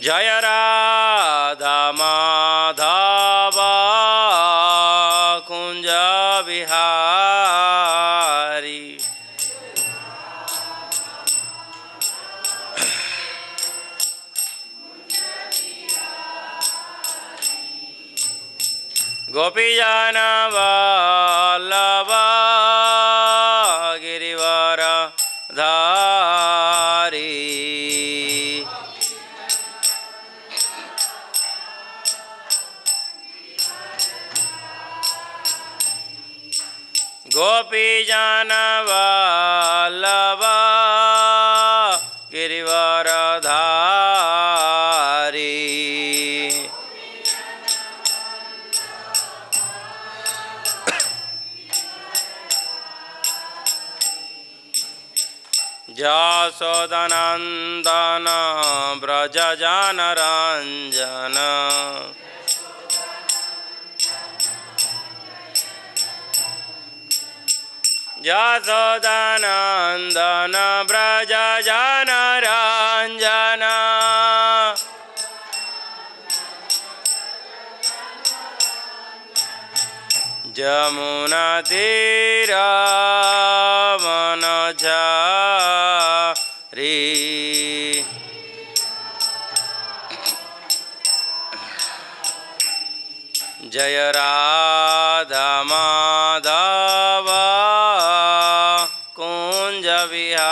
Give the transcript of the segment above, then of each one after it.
जय राधा माधव कुंज बिहारी। गोपीजन वल्लभ गिरिवर धारी। गोपीजन वल्लभ गिरिवर धारी। यशोदनंदन व्रज जनरंजन। यशोदनंदन व्रज जनरंजन। जमुना तीर वनचारी। जय राधा माधव कुंज बिहारी।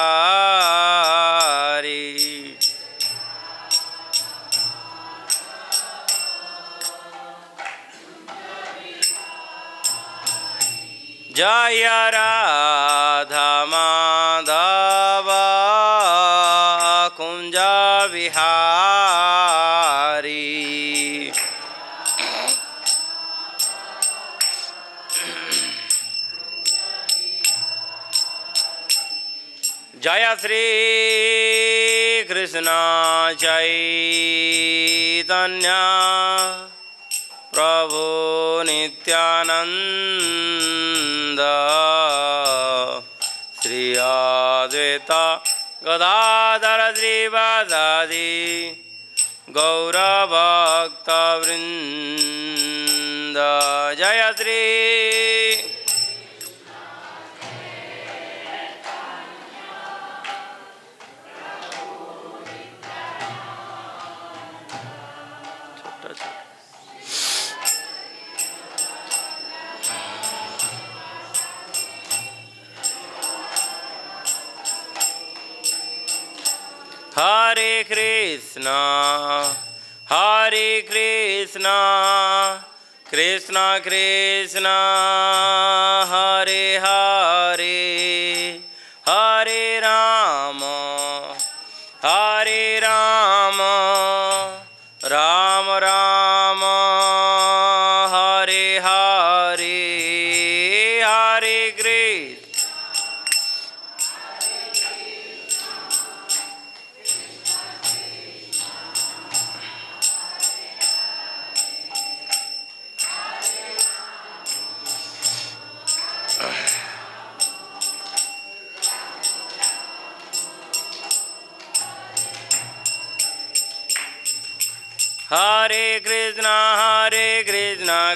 जय राधा माधव कुंज बिहारी। जय श्री कृष्ण चैतन्य प्रभु नित्यानंद। श्री अद्वैत गदाधर श्रीवासादि गौरभक्तवृंद। जय श्री हरे कृष्णा कृष्णा कृष्णा हरे हरे हरे राम राम राम हरे हरे हरे कृष्ण। हरे कृष्णा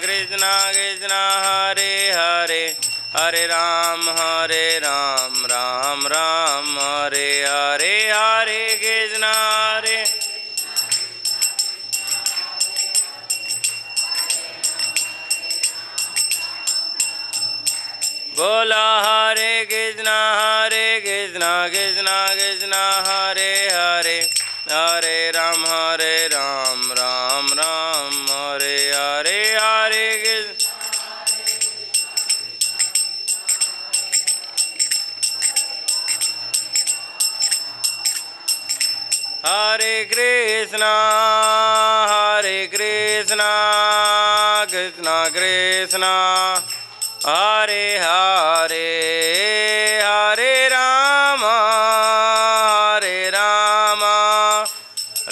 कृष्णा कृष्णा हरे हरे हरे राम राम राम हरे हरे हरे कृष्णा हरे। बोला हरे कृष्णा कृष्णा कृष्णा हरे हरे हरे राम राम राम हरे हरे हरे कृष्ण। हरे कृष्णा कृष्णा कृष्णा हरे हरे हरे राम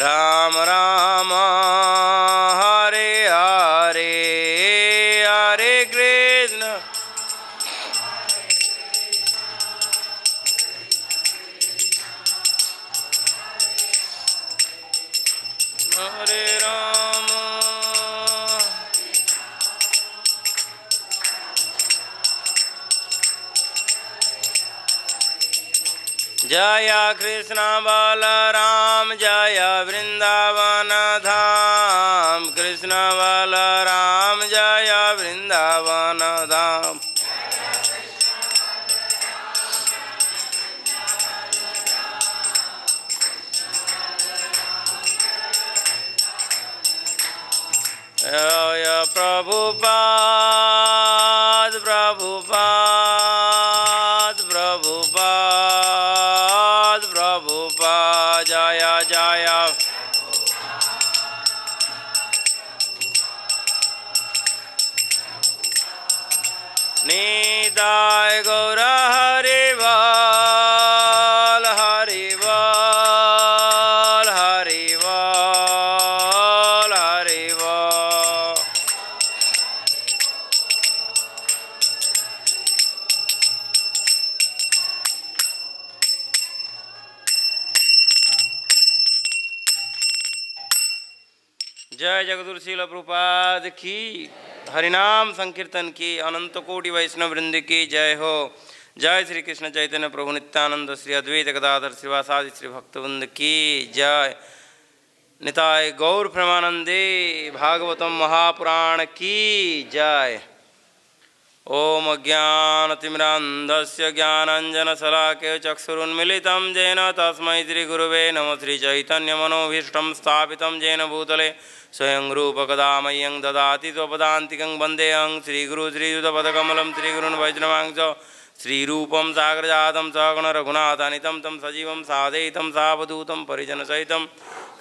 राम राम हरे हरे हरे कृष्ण। जय कृष्ण बलराम जय वृंदावन धाम, कृष्ण बलराम जय वृंदावन धाम। जय प्रभुपाद प्रभुपाद प्रभुपाद प्रभुपाद जय जय। निताय गौर हरि बोल हरि बोल हरि बोल हरि बोल। जय जगदुर श्रील प्रभुपाद की, हरिनाम संकीर्तन की, अनंत कोटि वैष्णव वृंद की जय हो। जय श्री कृष्ण चैतन्य प्रभु नित्यानंद श्री अद्वैत गदाधर श्रीवासादि श्री भक्तवृंद की जय। निताय गौर प्रेमानंदे भागवतम महापुराण की जय। ओम अज्ञानतिमिरान्धस्य ज्ञानाञ्जनशलाकया चक्षुरुन्मीलितं येन तस्मै श्रीगुरुवे नमः। श्रीचैतन्यमनोभीष्टं स्थापितं येन भूतले स्वयं रूपकदा मह्यं ददाति स्वपदान्तिकं वन्देऽहं श्रीगुरु श्रीयुतपदकमलं श्रीगुरुन् वैष्णवांश्च श्रीरूपं सागरजातं सगण रघुनाथानितं तं सजीवं साधयितं सावधूतं परिजनसहितं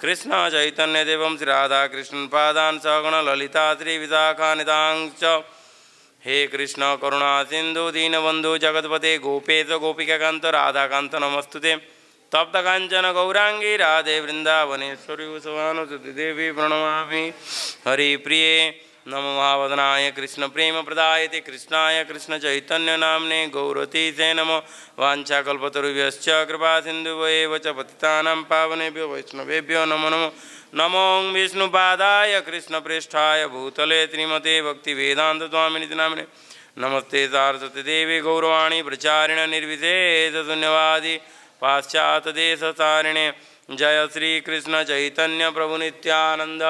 कृष्ण चैतन्यदेवं श्रीराधाकृष्णपादान् सगण ललिता श्रीविशाखानितांश्च। हे कृष्ण करुणा सिंधु दीनबंधु जगतपते गोपेश गोपिकाकांत राधाकांत नमस्तुते। तप्त कांचन गौरांगी राधे वृंदावनेश्वरी सुभानुसुति देवी प्रणमामि हरिप्रिये। नमो महावदनाय कृष्ण प्रेम प्रदायते कृष्णाय कृष्ण चैतन्य नामने गौरतीसे नमो। वाञ्छाकल्पतरुभ्यश्च कृपा सिन्धुभ्येव च पतितानां पावनेभ्यो वैष्णवेभ्यो नमो नमो। नमो विष्णुपादाय कृष्णप्रेष्ठाय भूतले श्रीमते भक्तिवेदांत स्वामिनिति नामिने। नमस्ते सारस्वती देवी गौरवाणी प्रचारिण निर्विशेष शून्यवादी पाश्चात्यदेशतारिणे। जय श्री कृष्ण चैतन्य प्रभु नित्यानंद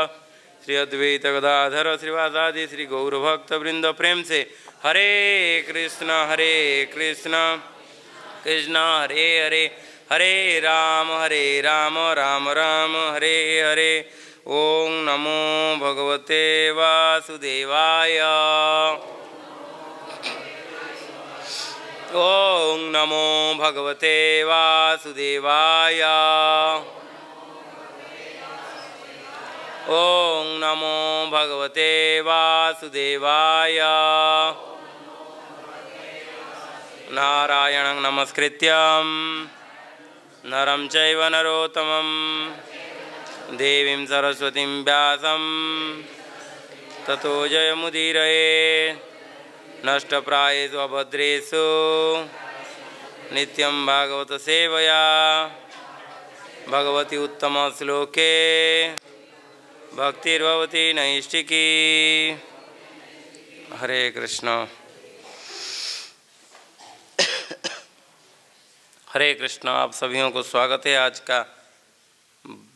श्री अद्वैत गदाधर श्रीवासादि श्री गौरभक्तवृंद। प्रेम से हरे कृष्ण कृष्ण हरे हरे हरे राम राम राम हरे हरे। ओम नमो भगवते वासुदेवाय। ओम नमो भगवते वासुदेवाय। ओम नमो भगवते वासुदेवाय। नारायणं नमस्कृत्यं नरं चैव नरोत्तमं देवीं सरस्वतीं व्यासं ततो जयमुदीरये। नष्टप्रायेषु अभद्रेषु नित्यं भागवत सेवया भगवती उत्तमश्लोके भक्तिर्भवती नैष्टिकी। हरे कृष्ण हरे कृष्ण। आप सभियों को स्वागत है आज का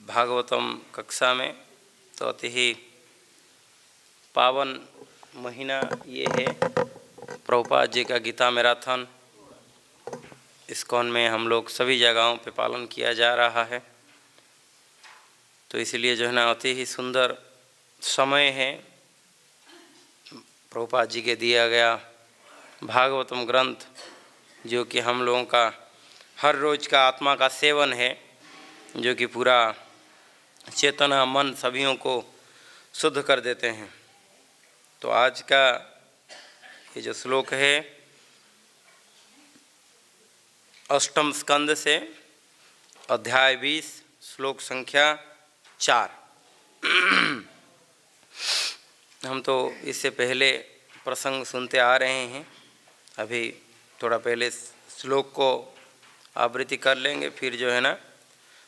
भागवतम कक्षा में। तो अति ही पावन महीना ये है प्रभुपाद जी का गीता मैराथन। इस्कॉन में हम लोग सभी जगहों पे पालन किया जा रहा है। तो इसलिए जो है ना अति ही सुंदर समय है। प्रभुपाद जी के दिया गया भागवतम ग्रंथ जो कि हम लोगों का हर रोज़ का आत्मा का सेवन है, जो कि पूरा चेतना मन सभियों को शुद्ध कर देते हैं। तो आज का ये जो श्लोक है अष्टम स्कंद से अध्याय 20 श्लोक संख्या 4। हम तो इससे पहले प्रसंग सुनते आ रहे हैं। अभी थोड़ा पहले श्लोक को आवृत्ति कर लेंगे, फिर जो है ना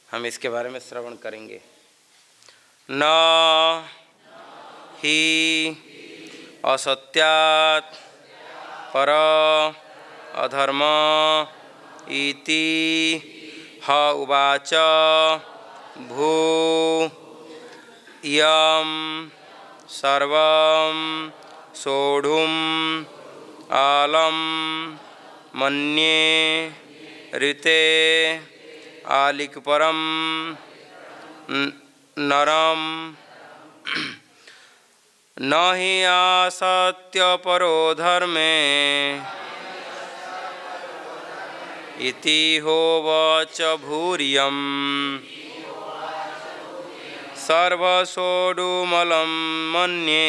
हम इसके बारे में श्रवण करेंगे। न ही असत्यात् पर अधर्म इति ह उवाच भू यं सर्वं सोढुम् आलं मन्ये ऋते आलिकपरं नरं न हि आसत्यपरो धर्मे इति होवाच भूरियं सर्वसोढुमलं मन्ये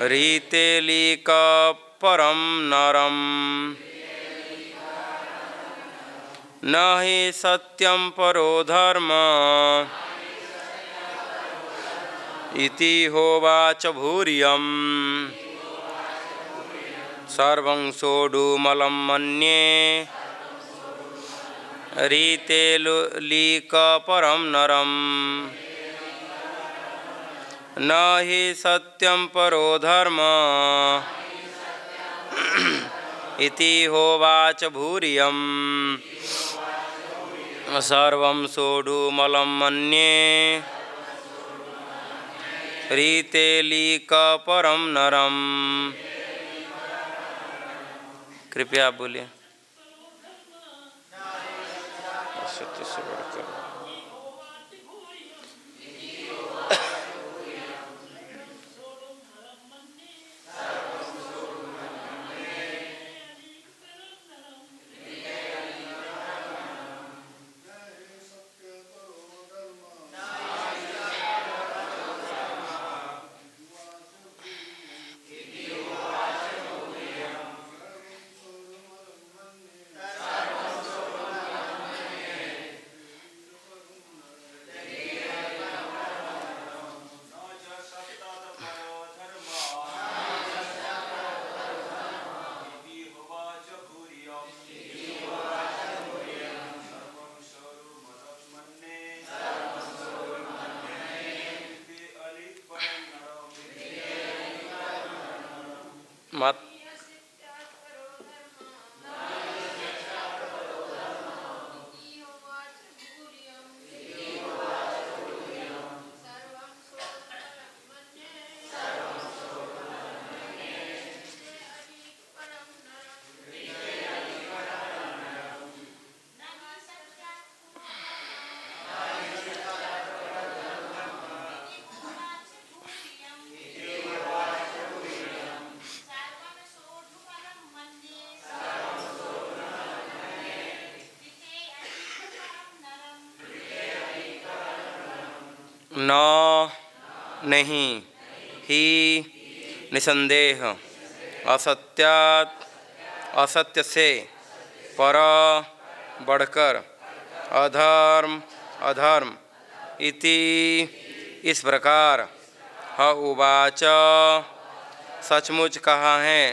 ऋतेलिकपरं नरं न हि सत्यं परो धर्म इति होवाच भूरियं सर्वं सोढुमलं मन्ये ऋतेलिकपरं नरं न हि सत्यं परो धर्म इति होवाच भूरियं सर्वं सोढुमलं मन्ये ऋतेलिकपरं नरं। कृपया बोलिए। सत्य से बढ़कर मत न नहीं ही निसंदेह असत्यात असत्य से पर बढ़कर अधर्म अधर्म इति इस प्रकार ह उवाच सचमुच कहा है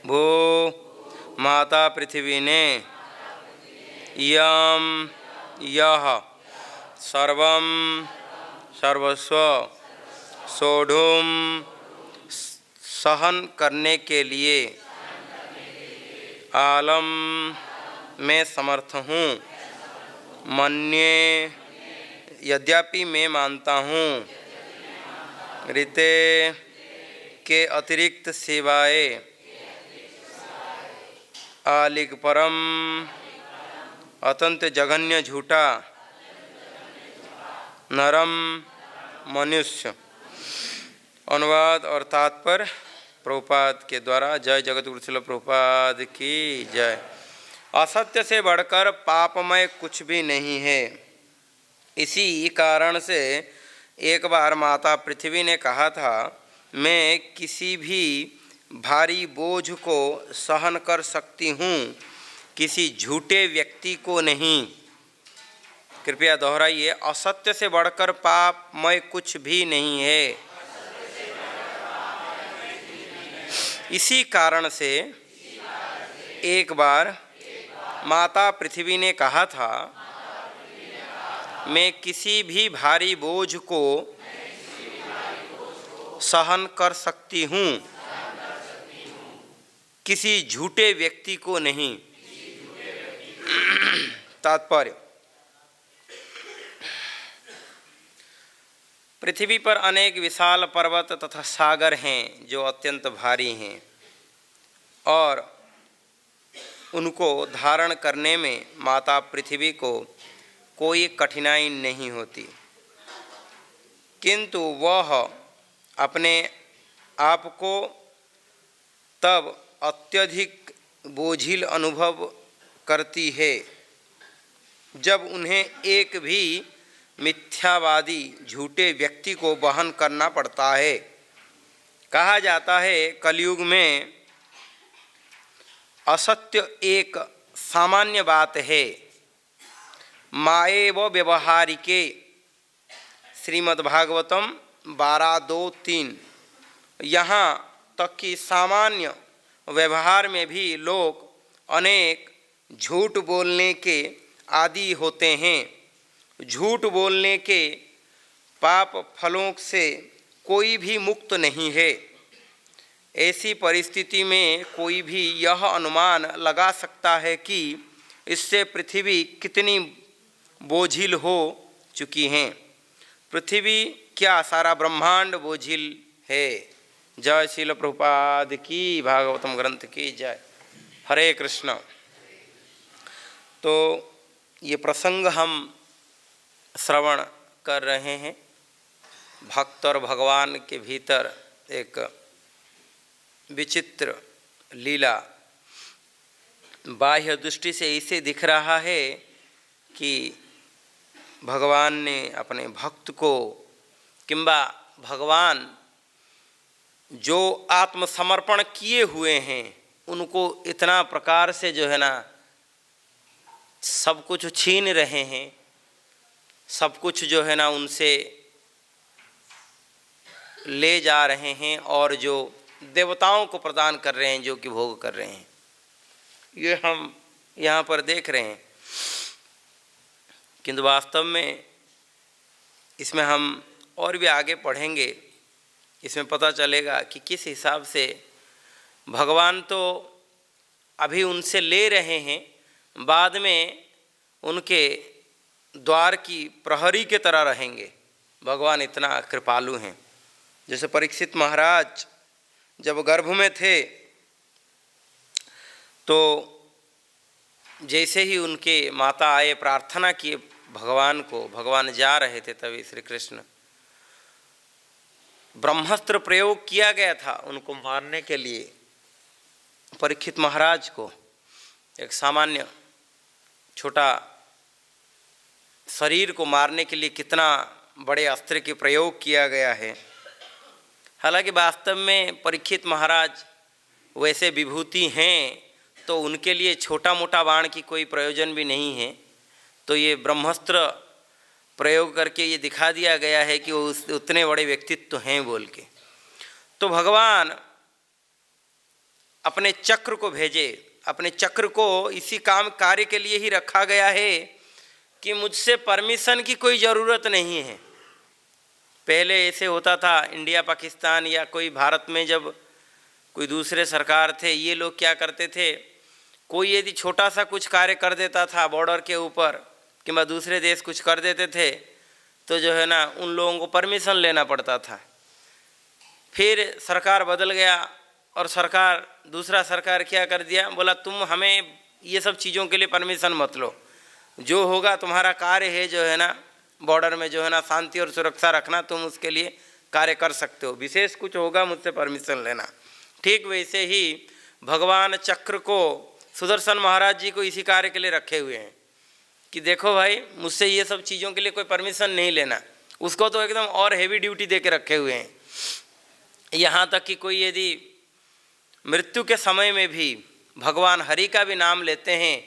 भू माता पृथ्वी ने यम यह सर्वं सर्वस्व सोढुम सहन करने के लिए आलम में समर्थ हूँ मन्ये यद्यपि मैं मानता हूँ ऋते के अतिरिक्त सिवाय आलिकपरम अत्यंत जघन्य झूठा नरम मनुष्य। अनुवाद और तात्पर्य प्रभुपाद के द्वारा। जय जगतगुरु श्रील प्रभुपाद की जय। असत्य से बढ़कर पापमय कुछ भी नहीं है। इसी कारण से एक बार माता पृथ्वी ने कहा था मैं किसी भी भारी बोझ को सहन कर सकती हूँ, किसी झूठे व्यक्ति को नहीं। कृपया दोहराइए, असत्य से बढ़कर पापमय कुछ भी नहीं है। इसी कारण से एक बार माता पृथ्वी ने कहा था मैं किसी भी भारी बोझ को सहन कर सकती हूँ, किसी झूठे व्यक्ति को नहीं। तात्पर्य, पृथ्वी पर अनेक विशाल पर्वत तथा सागर हैं जो अत्यंत भारी हैं और उनको धारण करने में माता पृथ्वी को कोई कठिनाई नहीं होती, किंतु वह अपने आप को तब अत्यधिक बोझिल अनुभव करती है जब उन्हें एक भी मिथ्यावादी झूठे व्यक्ति को वहन करना पड़ता है। कहा जाता है कलयुग में असत्य एक सामान्य बात है, माएव व्यवहारिके, श्रीमद्भागवतम 12:2-3। यहाँ तक कि सामान्य व्यवहार में भी लोग अनेक झूठ बोलने के आदी होते हैं। झूठ बोलने के पाप फलों से कोई भी मुक्त नहीं है। ऐसी परिस्थिति में कोई भी यह अनुमान लगा सकता है कि इससे पृथ्वी कितनी बोझिल हो चुकी है। पृथ्वी क्या सारा ब्रह्मांड बोझिल है। जय श्रील प्रभुपाद की, भागवतम ग्रंथ की जय। हरे कृष्ण। तो ये प्रसंग हम श्रवण कर रहे हैं। भक्त और भगवान के भीतर एक विचित्र लीला बाह्य दृष्टि से इसे दिख रहा है कि भगवान ने अपने भक्त को, किंबा भगवान जो आत्मसमर्पण किए हुए हैं उनको इतना प्रकार से जो है ना सब कुछ छीन रहे हैं, सब कुछ जो है ना उनसे ले जा रहे हैं और जो देवताओं को प्रदान कर रहे हैं, जो कि भोग कर रहे हैं, ये हम यहाँ पर देख रहे हैं। किंतु वास्तव में इसमें हम और भी आगे पढ़ेंगे, इसमें पता चलेगा कि किस हिसाब से भगवान तो अभी उनसे ले रहे हैं, बाद में उनके द्वार की प्रहरी के तरह रहेंगे। भगवान इतना कृपालु हैं। जैसे परीक्षित महाराज जब गर्भ में थे तो जैसे ही उनके माता आए, प्रार्थना किए भगवान को, भगवान जा रहे थे, तभी श्री कृष्ण ब्रह्मास्त्र प्रयोग किया गया था उनको मारने के लिए। परीक्षित महाराज को एक सामान्य छोटा शरीर को मारने के लिए कितना बड़े अस्त्र के प्रयोग किया गया है। हालांकि वास्तव में परीक्षित महाराज वैसे विभूति हैं तो उनके लिए छोटा मोटा बाण की कोई प्रयोजन भी नहीं है। तो ये ब्रह्मास्त्र प्रयोग करके ये दिखा दिया गया है कि वो उतने बड़े व्यक्तित्व हैं बोल के। तो भगवान अपने चक्र को भेजे। अपने चक्र को इसी काम कार्य के लिए ही रखा गया है कि मुझसे परमिशन की कोई ज़रूरत नहीं है। पहले ऐसे होता था इंडिया पाकिस्तान या कोई भारत में, जब कोई दूसरे सरकार थे, ये लोग क्या करते थे, कोई यदि छोटा सा कुछ कार्य कर देता था बॉर्डर के ऊपर, कि दूसरे देश कुछ कर देते थे, तो जो है ना उन लोगों को परमिशन लेना पड़ता था। फिर सरकार बदल गया और दूसरा सरकार क्या कर दिया, बोला तुम हमें ये सब चीज़ों के लिए परमिशन मत लो, जो होगा तुम्हारा कार्य है जो है ना बॉर्डर में जो है ना शांति और सुरक्षा रखना, तुम उसके लिए कार्य कर सकते हो, विशेष कुछ होगा मुझसे परमिशन लेना। ठीक वैसे ही भगवान चक्र को, सुदर्शन महाराज जी को इसी कार्य के लिए रखे हुए हैं कि देखो भाई मुझसे ये सब चीज़ों के लिए कोई परमिशन नहीं लेना। उसको तो एकदम और हेवी ड्यूटी दे के रखे हुए हैं। यहाँ तक कि कोई यदि मृत्यु के समय में भी भगवान हरि का भी नाम लेते हैं,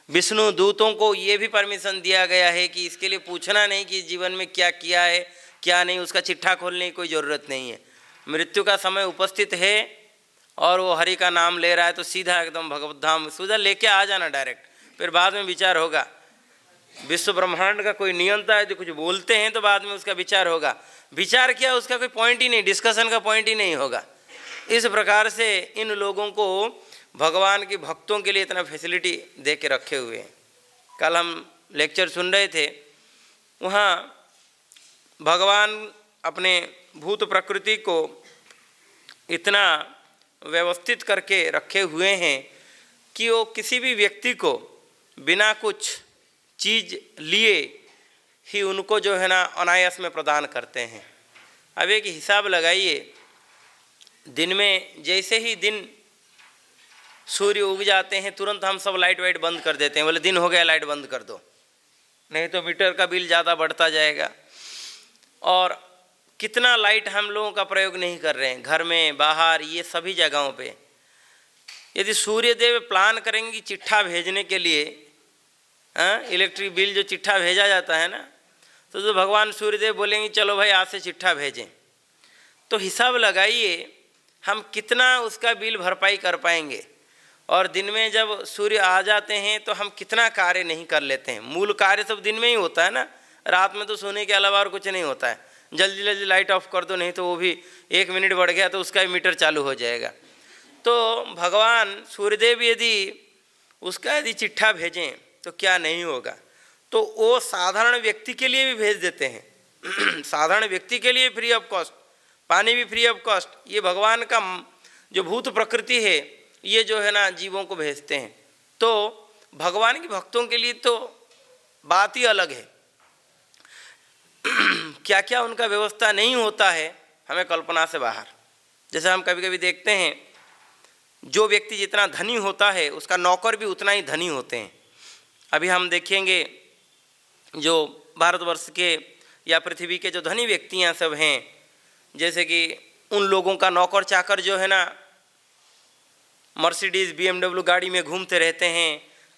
विष्णु दूतों को ये भी परमिशन दिया गया है कि इसके लिए पूछना नहीं कि जीवन में क्या किया है क्या नहीं, उसका चिट्ठा खोलने की कोई ज़रूरत नहीं है। मृत्यु का समय उपस्थित है और वो हरि का नाम ले रहा है तो सीधा एकदम भगवत धाम सीधा लेके आ जाना डायरेक्ट, फिर बाद में विचार होगा। विश्व ब्रह्मांड का कोई नियंता है, जो कुछ बोलते हैं तो बाद में उसका विचार होगा। विचार किया उसका कोई पॉइंट ही नहीं, डिस्कशन का पॉइंट ही नहीं होगा। इस प्रकार से इन लोगों को भगवान के भक्तों के लिए इतना फैसिलिटी दे के रखे हुए हैं। कल हम लेक्चर सुन रहे थे, वहाँ भगवान अपने भूत प्रकृति को इतना व्यवस्थित करके रखे हुए हैं कि वो किसी भी व्यक्ति को बिना कुछ चीज़ लिए ही उनको जो है ना अनायास में प्रदान करते हैं। अब एक हिसाब लगाइए, दिन में जैसे ही दिन सूर्य उग जाते हैं तुरंत हम सब लाइट वाइट बंद कर देते हैं, बोले दिन हो गया लाइट बंद कर दो, नहीं तो मीटर का बिल ज़्यादा बढ़ता जाएगा। और कितना लाइट हम लोगों का प्रयोग नहीं कर रहे हैं, घर में बाहर ये सभी जगहों पे। यदि सूर्यदेव प्लान करेंगे चिट्ठा भेजने के लिए, इलेक्ट्रिक बिल जो चिट्ठा भेजा जाता है ना, तो भगवान सूर्यदेव बोलेंगे चलो भाई आज से चिट्ठा भेजें, तो हिसाब लगाइए हम कितना उसका बिल भरपाई कर पाएंगे। और दिन में जब सूर्य आ जाते हैं तो हम कितना कार्य नहीं कर लेते हैं। मूल कार्य सब दिन में ही होता है ना, रात में तो सोने के अलावा और कुछ नहीं होता है। जल्दी जल्दी लाइट ऑफ कर दो, नहीं तो वो भी 1 मिनट बढ़ गया तो उसका मीटर चालू हो जाएगा। तो भगवान सूर्यदेव यदि उसका यदि चिट्ठा भेजें तो क्या नहीं होगा। तो वो साधारण व्यक्ति के लिए भी भेज देते हैं साधारण व्यक्ति के लिए फ्री ऑफ कॉस्ट, पानी भी फ्री ऑफ कॉस्ट। ये भगवान का जो भूत प्रकृति है ये जो है ना जीवों को भेजते हैं। तो भगवान के भक्तों के लिए तो बात ही अलग है। क्या क्या उनका व्यवस्था नहीं होता है हमें कल्पना से बाहर। जैसे हम कभी कभी देखते हैं, जो व्यक्ति जितना धनी होता है उसका नौकर भी उतना ही धनी होते हैं। अभी हम देखेंगे जो भारतवर्ष के या पृथ्वी के जो धनी व्यक्तियां सब हैं, जैसे कि उन लोगों का नौकर चाकर जो है ना मर्सिडीज़ BMW गाड़ी में घूमते रहते हैं,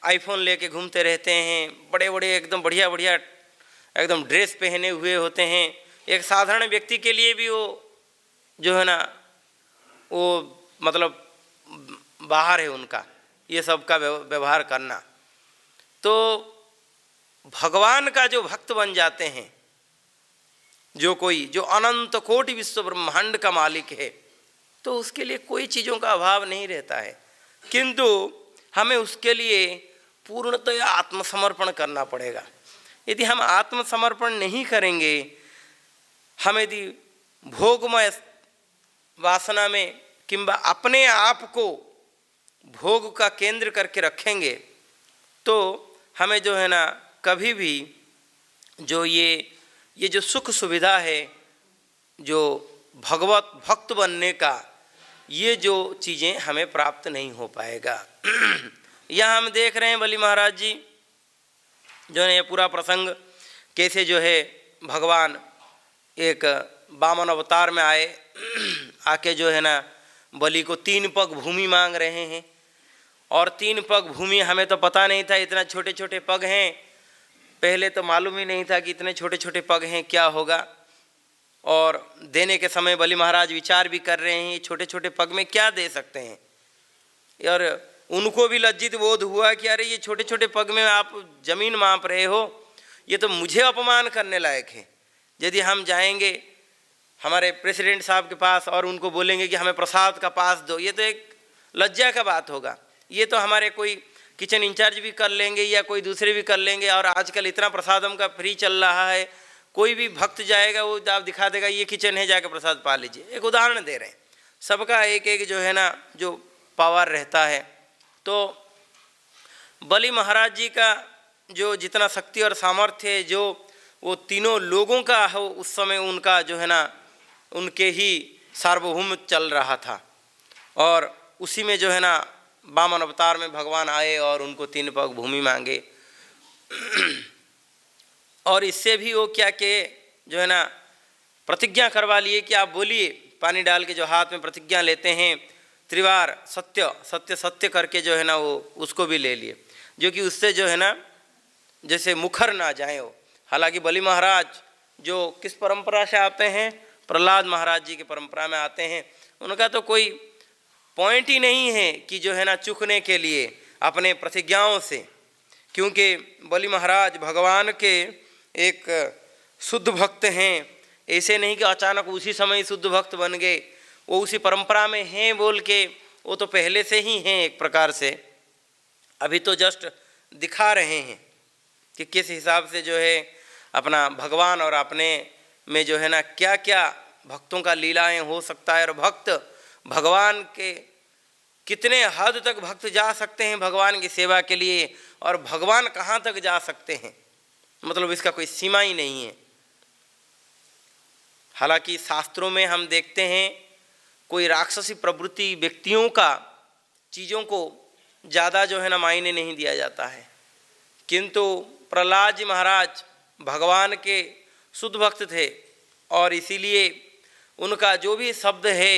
आईफोन लेके घूमते रहते हैं, बड़े बड़े एकदम बढ़िया बढ़िया एकदम ड्रेस पहने हुए होते हैं। एक साधारण व्यक्ति के लिए भी वो जो है ना वो मतलब बाहर है उनका ये सब का व्यवहार करना। तो भगवान का जो भक्त बन जाते हैं, जो कोई जो अनंत कोटि विश्व ब्रह्मांड का मालिक है, तो उसके लिए कोई चीज़ों का अभाव नहीं रहता है। किंतु हमें उसके लिए पूर्णतया आत्मसमर्पण करना पड़ेगा। यदि हम आत्मसमर्पण नहीं करेंगे, हम यदि भोगमय वासना में किंबा अपने आप को भोग का केंद्र करके रखेंगे, तो हमें जो है ना कभी भी जो ये जो सुख सुविधा है, जो भगवत भक्त बनने का, ये जो चीज़ें हमें प्राप्त नहीं हो पाएगा। यहाँ हम देख रहे हैं बलि महाराज जी जो है ये पूरा प्रसंग कैसे जो है भगवान एक वामन अवतार में आए, आके जो है ना बलि को 3 पग भूमि मांग रहे हैं। और 3 पग भूमि हमें तो पता नहीं था, इतना छोटे छोटे पग हैं, पहले तो मालूम ही नहीं था कि इतने छोटे छोटे पग हैं क्या होगा। और देने के समय बलि महाराज विचार भी कर रहे हैं छोटे छोटे पग में क्या दे सकते हैं। और उनको भी लज्जित बोध हुआ कि अरे ये छोटे छोटे पग में आप जमीन माप रहे हो, ये तो मुझे अपमान करने लायक है। यदि हम जाएंगे हमारे प्रेसिडेंट साहब के पास और उनको बोलेंगे कि हमें प्रसाद का पास दो, ये तो एक लज्जा का बात होगा। ये तो हमारे कोई किचन इंचार्ज भी कर लेंगे या कोई दूसरे भी कर लेंगे। और आजकल इतना प्रसादम का फ्री चल रहा है, कोई भी भक्त जाएगा वो आप दिखा देगा ये किचन है, जाके प्रसाद पा लीजिए। एक उदाहरण दे रहे हैं, सबका एक एक जो है ना जो पावर रहता है। तो बलि महाराज जी का जो जितना शक्ति और सामर्थ्य है, जो वो तीनों लोगों का हो, उस समय उनका जो है ना उनके ही सार्वभौम चल रहा था। और उसी में जो है ना वामन अवतार में भगवान आए और उनको 3 पग भूमि मांगे। और इससे भी वो क्या के जो है ना प्रतिज्ञा करवा लिए कि आप बोलिए, पानी डाल के जो हाथ में प्रतिज्ञा लेते हैं 3 बार सत्य सत्य सत्य करके जो है ना वो उसको भी ले लिए, जो कि उससे जो है ना जैसे मुखर ना जाए वो। हालांकि बलि महाराज जो किस परंपरा से आते हैं, प्रहलाद महाराज जी की परंपरा में आते हैं। उनका तो कोई पॉइंट ही नहीं है कि जो है ना चूकने के लिए अपने प्रतिज्ञाओं से, क्योंकि बलि महाराज भगवान के एक शुद्ध भक्त हैं। ऐसे नहीं कि अचानक उसी समय शुद्ध भक्त बन गए, वो उसी परंपरा में हैं बोल के वो तो पहले से ही हैं एक प्रकार से, अभी तो जस्ट दिखा रहे हैं। कि किस हिसाब से जो है अपना भगवान और अपने में जो है ना क्या क्या भक्तों का लीलाएं हो सकता है, और भक्त भगवान के कितने हद तक भक्त जा सकते हैं भगवान की सेवा के लिए, और भगवान कहाँ तक जा सकते हैं, मतलब इसका कोई सीमा ही नहीं है। हालांकि शास्त्रों में हम देखते हैं कोई राक्षसी प्रवृत्ति व्यक्तियों का चीज़ों को ज़्यादा जो है ना मायने नहीं दिया जाता है, किंतु प्रहलाद जी महाराज भगवान के शुद्ध भक्त थे, और इसीलिए उनका जो भी शब्द है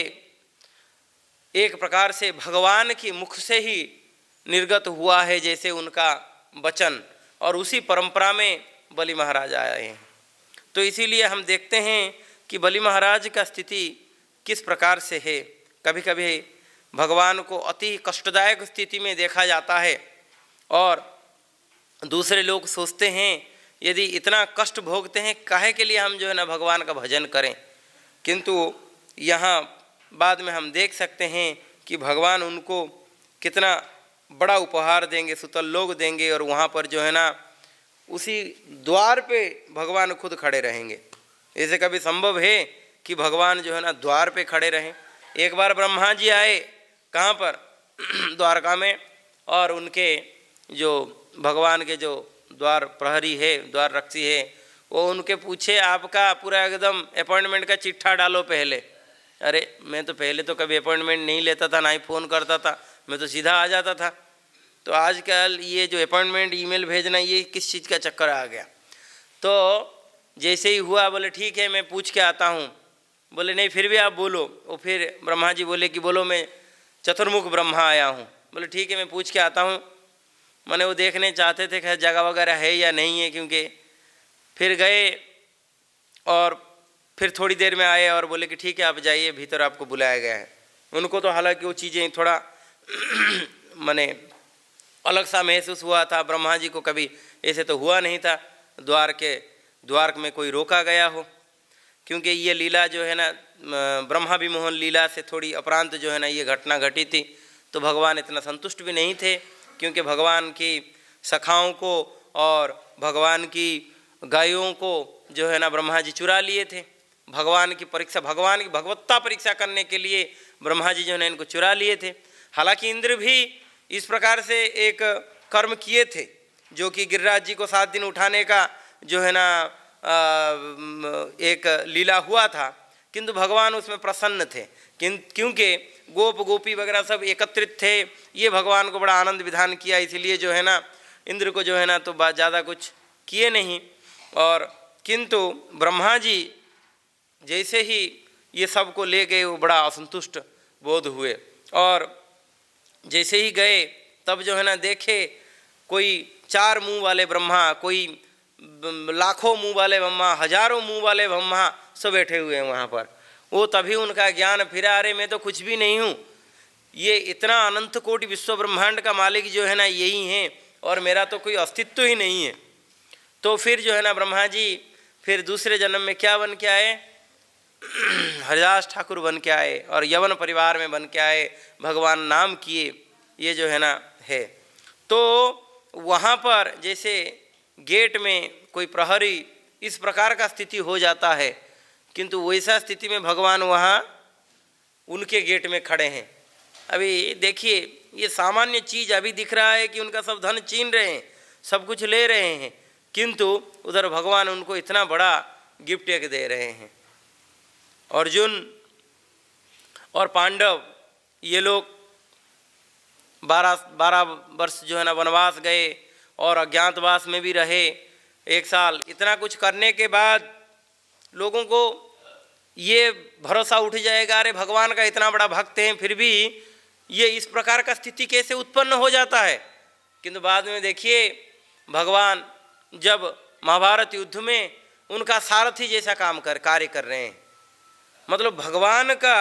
एक प्रकार से भगवान की मुख से ही निर्गत हुआ है, जैसे उनका वचन, और उसी परंपरा में बलि महाराज आए हैं। तो इसीलिए हम देखते हैं कि बलि महाराज का स्थिति किस प्रकार से है। कभी कभी भगवान को अति कष्टदायक स्थिति में देखा जाता है, और दूसरे लोग सोचते हैं यदि इतना कष्ट भोगते हैं काहे के लिए हम जो है ना भगवान का भजन करें, किंतु यहाँ बाद में हम देख सकते हैं कि भगवान उनको कितना बड़ा उपहार देंगे, सुतल लोग देंगे, और वहाँ पर जो है ना उसी द्वार पे भगवान खुद खड़े रहेंगे। ऐसे कभी संभव है कि भगवान जो है ना द्वार पे खड़े रहें। एक बार ब्रह्मा जी आए, कहाँ पर द्वारका में, और उनके जो भगवान के जो द्वार प्रहरी है, द्वार रक्षी है, वो उनके पूछे आपका पूरा एकदम अपॉइंटमेंट का चिट्ठा डालो पहले। अरे मैं तो पहले तो कभी अपॉइंटमेंट नहीं लेता था, ना ही फ़ोन करता था, मैं तो सीधा आ जाता था। तो आजकल ये जो अपॉइंटमेंट ईमेल भेजना, ये किस चीज़ का चक्कर आ गया। तो जैसे ही हुआ बोले ठीक है मैं पूछ के आता हूँ। बोले नहीं फिर भी आप बोलो। वो फिर ब्रह्मा जी बोले कि बोलो मैं चतुर्मुख ब्रह्मा आया हूँ। बोले ठीक है मैं पूछ के आता हूँ। मैंने वो देखने चाहते थे खैर जगह वगैरह है या नहीं है, क्योंकि फिर गए और फिर थोड़ी देर में आए और बोले कि ठीक है आप जाइए, भीतर आपको बुलाया गया है। उनको तो हालांकि वो चीज़ें थोड़ा माने अलग सा महसूस हुआ था। ब्रह्मा जी को कभी ऐसे तो हुआ नहीं था द्वार में कोई रोका गया हो, क्योंकि ये लीला जो है ना ब्रह्मा विमोहन लीला से थोड़ी अपरांत जो है ना ये घटना घटी थी। तो भगवान इतना संतुष्ट भी नहीं थे, क्योंकि भगवान की सखाओं को और भगवान की गायों को जो है ना ब्रह्मा जी चुरा लिए थे। भगवान की परीक्षा, भगवान की भगवत्ता परीक्षा करने के लिए ब्रह्मा जी जो है इनको चुरा लिए थे। हालांकि इंद्र भी इस प्रकार से एक कर्म किए थे, जो कि गिरिराज जी को 7 दिन उठाने का जो है ना एक लीला हुआ था, किंतु भगवान उसमें प्रसन्न थे, क्योंकि गोप गोपी वगैरह सब एकत्रित थे। ये भगवान को बड़ा आनंद विधान किया, इसलिए जो है ना इंद्र को जो है ना तो ज़्यादा कुछ किए नहीं। और किंतु ब्रह्मा जी जैसे ही ये सब को ले गए वो बड़ा असंतुष्ट बोध हुए, और जैसे ही गए तब जो है ना देखे कोई 4 मुंह वाले ब्रह्मा, कोई लाखों मुंह वाले ब्रह्मा, हजारों मुंह वाले ब्रह्मा सब बैठे हुए हैं वहाँ पर। वो तभी उनका ज्ञान फिरा, अरे मैं तो कुछ भी नहीं हूँ, ये इतना अनंत कोटि विश्व ब्रह्मांड का मालिक जो है ना यही है, और मेरा तो कोई अस्तित्व ही नहीं है। तो फिर जो है ना ब्रह्मा जी फिर दूसरे जन्म में क्या बन के आए, हरिदास ठाकुर बन के आए, और यवन परिवार में बन के आए, भगवान नाम किए। ये जो है ना है। तो वहाँ पर जैसे गेट में कोई प्रहरी इस प्रकार का स्थिति हो जाता है, किंतु वैसा स्थिति में भगवान वहाँ उनके गेट में खड़े हैं। अभी देखिए ये सामान्य चीज़ अभी दिख रहा है कि उनका सब धन छीन रहे हैं, सब कुछ ले रहे हैं, किंतु उधर भगवान उनको इतना बड़ा गिफ्ट एक दे रहे हैं। अर्जुन और पांडव ये लोग 12 वर्ष जो है ना वनवास गए और अज्ञातवास में भी रहे 1 साल। इतना कुछ करने के बाद लोगों को ये भरोसा उठ जाएगा, अरे भगवान का इतना बड़ा भक्त हैं फिर भी ये इस प्रकार का स्थिति कैसे उत्पन्न हो जाता है। किंतु बाद में देखिए भगवान जब महाभारत युद्ध में उनका सारथी जैसा कार्य कर रहे हैं, मतलब भगवान का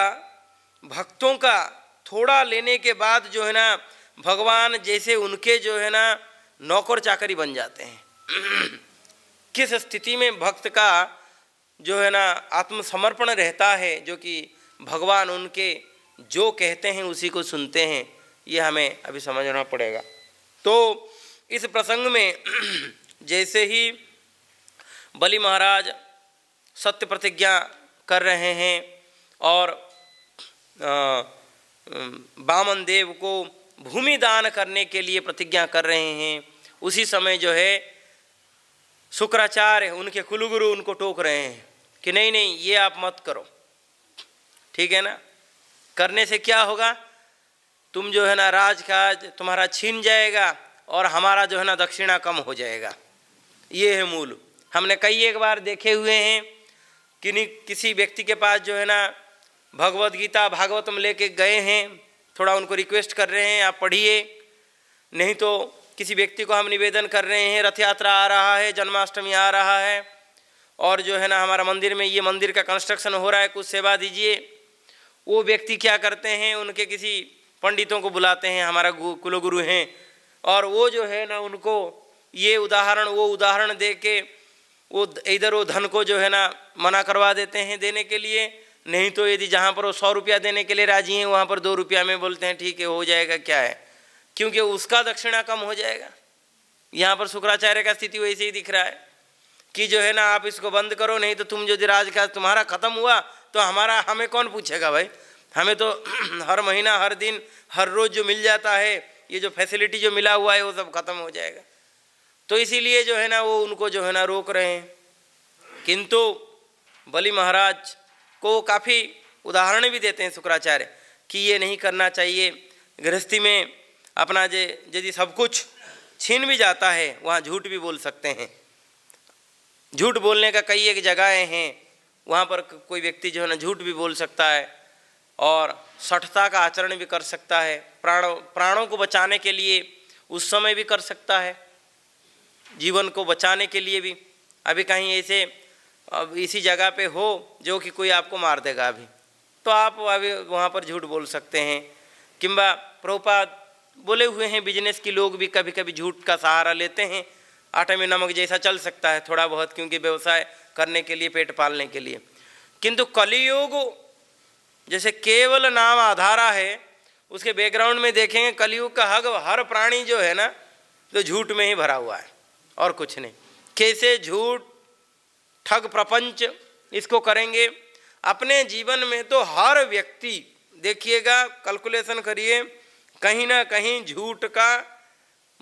भक्तों का थोड़ा लेने के बाद जो है ना भगवान जैसे उनके जो है ना नौकर चाकरी बन जाते हैं। किस स्थिति में भक्त का जो है ना आत्मसमर्पण रहता है, जो कि भगवान उनके जो कहते हैं उसी को सुनते हैं, ये हमें अभी समझना पड़ेगा। तो इस प्रसंग में जैसे ही बलि महाराज सत्य प्रतिज्ञा कर रहे हैं और वामन देव को भूमि दान करने के लिए प्रतिज्ञा कर रहे हैं, उसी समय जो है शुक्राचार्य उनके कुलगुरु उनको टोक रहे हैं कि नहीं नहीं ये आप मत करो, ठीक है ना, करने से क्या होगा, तुम जो है ना राजकाज तुम्हारा छीन जाएगा और हमारा जो है ना दक्षिणा कम हो जाएगा। ये है मूल। हमने कई एक बार देखे हुए हैं कि किसी व्यक्ति के पास जो है ना भगवद गीता भागवतम लेके गए हैं, थोड़ा उनको रिक्वेस्ट कर रहे हैं आप पढ़िए, नहीं तो किसी व्यक्ति को हम निवेदन कर रहे हैं रथ यात्रा आ रहा है, जन्माष्टमी आ रहा है और जो है ना हमारा मंदिर में ये मंदिर का कंस्ट्रक्शन हो रहा है, कुछ सेवा दीजिए। वो व्यक्ति क्या करते हैं, उनके किसी पंडितों को बुलाते हैं, हमारा कुलगुरु हैं, और वो जो है ना उनको ये उदाहरण वो उदाहरण दे के वो इधर वो धन को जो है ना मना करवा देते हैं देने के लिए, नहीं तो यदि जहाँ पर वो 100 रुपया देने के लिए राजी हैं वहाँ पर 2 रुपया में बोलते हैं ठीक है हो जाएगा, क्या है, क्योंकि उसका दक्षिणा कम हो जाएगा। यहाँ पर शुक्राचार्य का स्थिति वैसे ही दिख रहा है कि जो है ना आप इसको बंद करो, नहीं तो तुम जो राजकाज तुम्हारा खत्म हुआ तो हमें कौन पूछेगा भाई, हमें तो हर महीना हर दिन हर रोज़ जो मिल जाता है, ये जो फैसिलिटी जो मिला हुआ है वो सब खत्म हो जाएगा। तो इसीलिए जो है ना वो उनको जो है ना रोक रहे हैं। किंतु बलि महाराज को काफ़ी उदाहरण भी देते हैं शुक्राचार्य कि ये नहीं करना चाहिए, गृहस्थी में अपना यदि सब कुछ छीन भी जाता है वहाँ झूठ भी बोल सकते हैं। झूठ बोलने का कई एक जगहें हैं, वहाँ पर कोई व्यक्ति जो है ना झूठ भी बोल सकता है और सठता का आचरण भी कर सकता है, प्राणों को बचाने के लिए उस समय भी कर सकता है, जीवन को बचाने के लिए भी। अभी कहीं ऐसे अब इसी जगह पे हो जो कि कोई आपको मार देगा अभी, तो आप अभी वहाँ पर झूठ बोल सकते हैं। किंबा प्रभुपाद बोले हुए हैं बिजनेस के लोग भी कभी कभी झूठ का सहारा लेते हैं, आटे में नमक जैसा चल सकता है थोड़ा बहुत, क्योंकि व्यवसाय करने के लिए, पेट पालने के लिए। किंतु कलियुग जैसे केवल नाम आधारा है, उसके बैकग्राउंड में देखेंगे कलियुग का हर प्राणी जो है ना तो झूठ में ही भरा हुआ है और कुछ नहीं। कैसे झूठ ठग प्रपंच इसको करेंगे अपने जीवन में, तो हर व्यक्ति देखिएगा, कैलकुलेशन करिए, कहीं ना कहीं झूठ का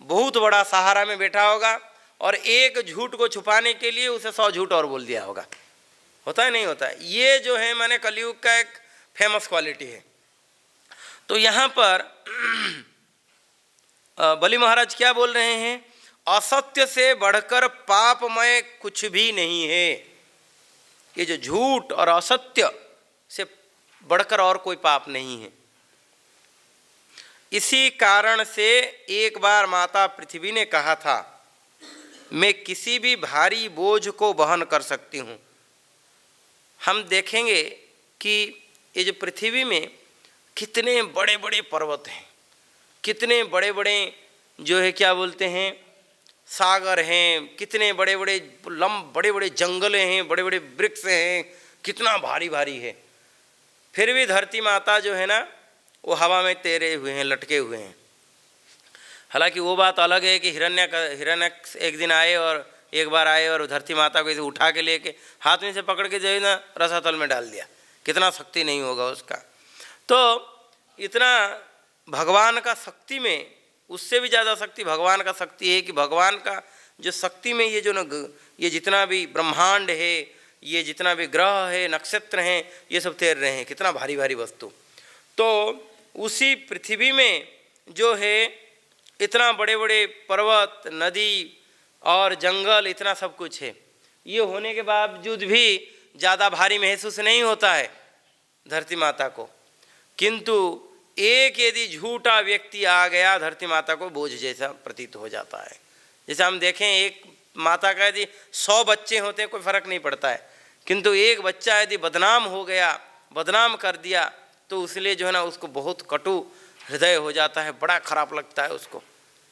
बहुत बड़ा सहारा में बैठा होगा और एक झूठ को छुपाने के लिए उसे 100 झूठ और बोल दिया होगा। होता है नहीं होता है? ये जो है माने कलयुग का एक फेमस क्वालिटी है। तो यहाँ पर बलि महाराज क्या बोल रहे हैं, असत्य से बढ़कर पापमय कुछ भी नहीं है। ये जो झूठ और असत्य से बढ़कर और कोई पाप नहीं है। इसी कारण से एक बार माता पृथ्वी ने कहा था, मैं किसी भी भारी बोझ को वहन कर सकती हूँ। हम देखेंगे कि ये जो पृथ्वी में कितने बड़े बड़े पर्वत हैं, कितने बड़े बड़े जो है क्या बोलते हैं सागर हैं, कितने बड़े बड़े बड़े बड़े जंगलें हैं, बड़े बड़े वृक्ष हैं, कितना भारी भारी है। फिर भी धरती माता जो है ना वो हवा में तैरे हुए हैं, लटके हुए हैं। हालांकि वो बात अलग है कि हिरण्यक एक दिन आए और एक बार आए और धरती माता को इसे उठा के लेके हाथ में से पकड़ के जो है ना रसातल में डाल दिया, कितना शक्ति नहीं होगा उसका। तो इतना भगवान का शक्ति में, उससे भी ज़्यादा शक्ति भगवान का शक्ति है कि भगवान का जो शक्ति में ये जो न ये जितना भी ब्रह्मांड है, ये जितना भी ग्रह है, नक्षत्र हैं, ये सब तैर रहे हैं, कितना भारी भारी वस्तु। तो उसी पृथ्वी में जो है इतना बड़े बड़े पर्वत, नदी और जंगल, इतना सब कुछ है। ये होने के बावजूद भी ज़्यादा भारी महसूस नहीं होता है धरती माता को। किंतु एक यदि झूठा व्यक्ति आ गया, धरती माता को बोझ जैसा प्रतीत हो जाता है। जैसे हम देखें, एक माता का यदि 100 बच्चे होते हैं कोई फर्क नहीं पड़ता है, किंतु एक बच्चा यदि बदनाम हो गया, बदनाम कर दिया, तो इसलिए जो है ना उसको बहुत कटु हृदय हो जाता है, बड़ा खराब लगता है उसको,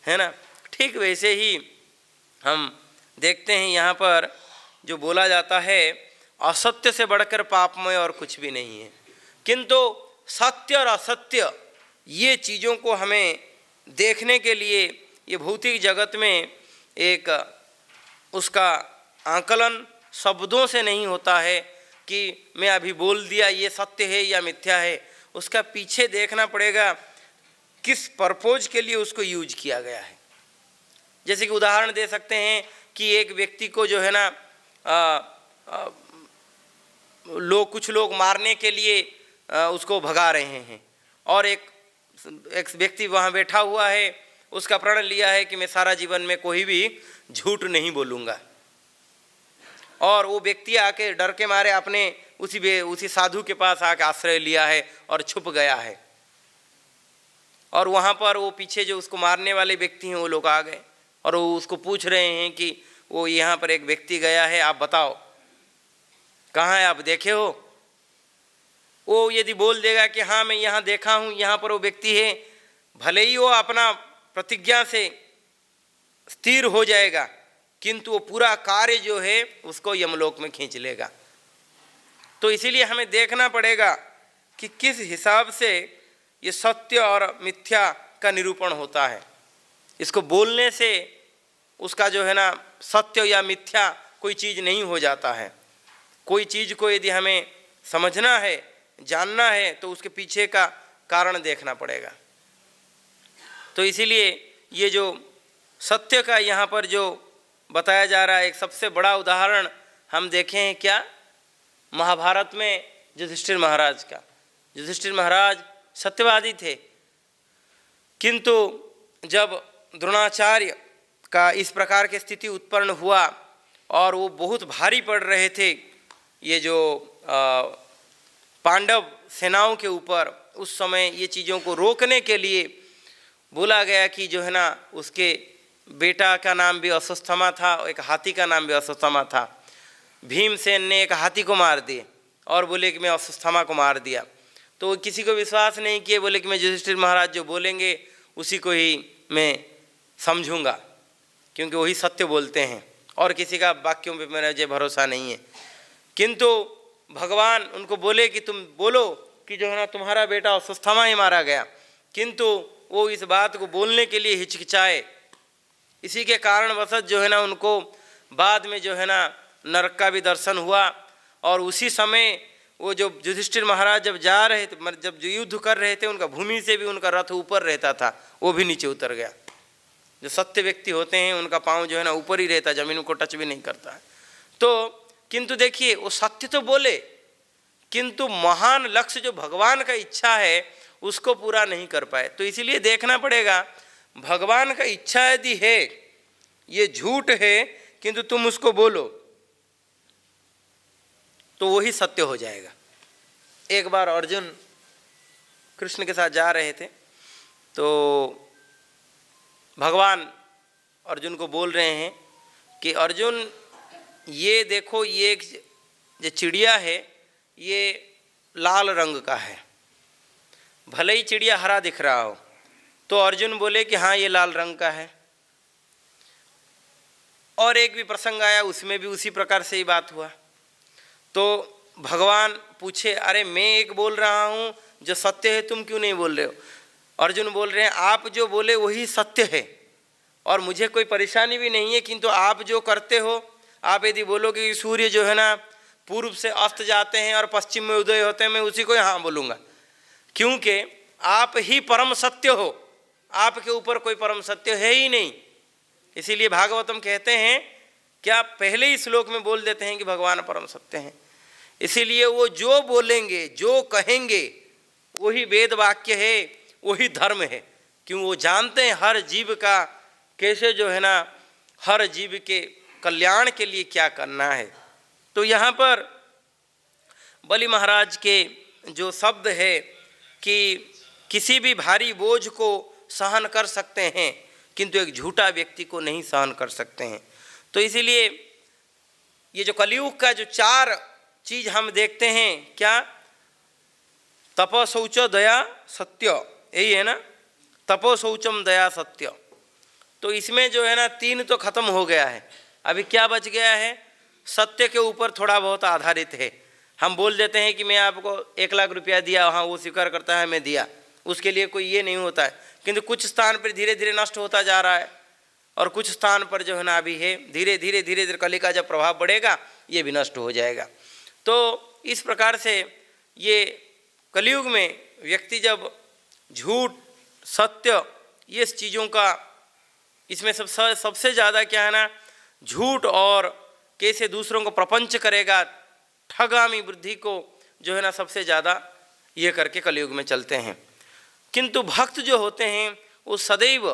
है ना। ठीक वैसे ही हम देखते हैं यहाँ पर जो बोला जाता है, असत्य से बढ़कर पापमय और कुछ भी नहीं है। किंतु सत्य और असत्य ये चीज़ों को हमें देखने के लिए ये भौतिक जगत में एक उसका आकलन शब्दों से नहीं होता है कि मैं अभी बोल दिया ये सत्य है या मिथ्या है। उसका पीछे देखना पड़ेगा किस पर्पज़ के लिए उसको यूज किया गया है। जैसे कि उदाहरण दे सकते हैं कि एक व्यक्ति को जो है ना कुछ लोग मारने के लिए उसको भगा रहे हैं और एक व्यक्ति वहाँ बैठा हुआ है, उसका प्रण लिया है कि मैं सारा जीवन में कोई भी झूठ नहीं बोलूँगा, और वो व्यक्ति आके डर के मारे अपने उसी साधु के पास आके आश्रय लिया है और छुप गया है। और वहाँ पर वो पीछे जो उसको मारने वाले व्यक्ति हैं वो लोग आ गए और वो उसको पूछ रहे हैं कि वो यहाँ पर एक व्यक्ति गया है, आप बताओ कहाँ है, आप देखे हो? वो यदि बोल देगा कि हाँ मैं यहाँ देखा हूँ, यहाँ पर वो व्यक्ति है, भले ही वो अपना प्रतिज्ञा से स्थिर हो जाएगा किंतु वो पूरा कार्य जो है उसको यमलोक में खींच लेगा। तो इसीलिए हमें देखना पड़ेगा कि किस हिसाब से ये सत्य और मिथ्या का निरूपण होता है। इसको बोलने से उसका जो है ना सत्य या मिथ्या कोई चीज़ नहीं हो जाता है। कोई चीज़ को यदि हमें समझना है, जानना है, तो उसके पीछे का कारण देखना पड़ेगा। तो इसीलिए ये जो सत्य का यहाँ पर जो बताया जा रहा है, एक सबसे बड़ा उदाहरण हम देखें हैं क्या, महाभारत में युधिष्ठिर महाराज का। युधिष्ठिर महाराज सत्यवादी थे, किंतु जब द्रोणाचार्य का इस प्रकार की स्थिति उत्पन्न हुआ और वो बहुत भारी पड़ रहे थे ये जो पांडव सेनाओं के ऊपर, उस समय ये चीज़ों को रोकने के लिए बोला गया कि जो है ना उसके बेटा का नाम भी अश्वत्थामा था, एक हाथी का नाम भी अश्वत्थामा था। भीमसेन ने एक हाथी को मार दिए और बोले कि मैं अश्वत्थामा को मार दिया। तो किसी को विश्वास नहीं किए, बोले कि मैं युधिष्ठिर महाराज जो बोलेंगे उसी को ही मैं समझूंगा, क्योंकि वही सत्य बोलते हैं और किसी का वाक्यों पे मेरा मुझे भरोसा नहीं है। किंतु भगवान उनको बोले कि तुम बोलो कि जो है ना तुम्हारा बेटा अश्वत्थामा ही मारा गया, किंतु वो इस बात को बोलने के लिए हिचकिचाए। इसी के कारणवश जो है ना उनको बाद में जो है ना नरक का भी दर्शन हुआ। और उसी समय वो जो युधिष्ठिर महाराज जब जा रहे थे, जब जो युद्ध कर रहे थे, उनका भूमि से भी उनका रथ ऊपर रहता था, वो भी नीचे उतर गया। जो सत्य व्यक्ति होते हैं उनका पाँव जो है ना ऊपर ही रहता, जमीन को टच भी नहीं करता है। तो किंतु देखिए वो सत्य तो बोले, किंतु महान लक्ष्य जो भगवान का इच्छा है उसको पूरा नहीं कर पाए। तो इसीलिए देखना पड़ेगा भगवान का इच्छा यदि है, ये झूठ है किंतु तुम उसको बोलो, तो वही सत्य हो जाएगा। एक बार अर्जुन कृष्ण के साथ जा रहे थे, तो भगवान अर्जुन को बोल रहे हैं कि अर्जुन ये देखो, ये एक जो चिड़िया है ये लाल रंग का है, भले ही चिड़िया हरा दिख रहा हो। तो अर्जुन बोले कि हाँ ये लाल रंग का है। और एक भी प्रसंग आया, उसमें भी उसी प्रकार से ही बात हुआ। तो भगवान पूछे, अरे मैं एक बोल रहा हूँ जो सत्य है, तुम क्यों नहीं बोल रहे हो? अर्जुन बोल रहे हैं आप जो बोले वही सत्य है और मुझे कोई परेशानी भी नहीं है, किंतु आप जो करते हो, आप यदि बोलोगे कि सूर्य जो है ना पूर्व से अस्त जाते हैं और पश्चिम में उदय होते हैं, मैं उसी को हाँ बोलूँगा, क्योंकि आप ही परम सत्य हो, आपके ऊपर कोई परम सत्य है ही नहीं। इसीलिए भागवतम कहते हैं क्या, पहले ही श्लोक में बोल देते हैं कि भगवान परम सत्य हैं। इसीलिए वो जो बोलेंगे, जो कहेंगे वही वेद वाक्य है, वही धर्म है, क्यों वो जानते हैं हर जीव का कैसे जो है ना हर जीव के कल्याण के लिए क्या करना है। तो यहाँ पर बलि महाराज के जो शब्द है कि किसी भी भारी बोझ को सहन कर सकते हैं किंतु एक झूठा व्यक्ति को नहीं सहन कर सकते हैं। तो इसीलिए ये जो कलयुग का जो 4 चीज़ हम देखते हैं क्या, तप शौच दया सत्य, यही है ना, तपो शौचम दया सत्य। तो इसमें जो है ना 3 तो खत्म हो गया है, अभी क्या बच गया है, सत्य के ऊपर थोड़ा बहुत आधारित है। हम बोल देते हैं कि मैं आपको 1 लाख रुपया दिया, हाँ वो स्वीकार करता है मैं दिया, उसके लिए कोई ये नहीं होता है, किंतु कुछ स्थान पर धीरे धीरे नष्ट होता जा रहा है और कुछ स्थान पर जो है ना अभी है। धीरे धीरे धीरे धीरे कली का जब प्रभाव बढ़ेगा ये भी नष्ट हो जाएगा। तो इस प्रकार से ये कलयुग में व्यक्ति जब झूठ सत्य ये चीज़ों का, इसमें सबसे ज़्यादा क्या है ना, झूठ और कैसे दूसरों को प्रपंच करेगा, ठगामी वृद्धि को जो है ना सबसे ज़्यादा ये करके कलयुग में चलते हैं। किंतु भक्त जो होते हैं वो सदैव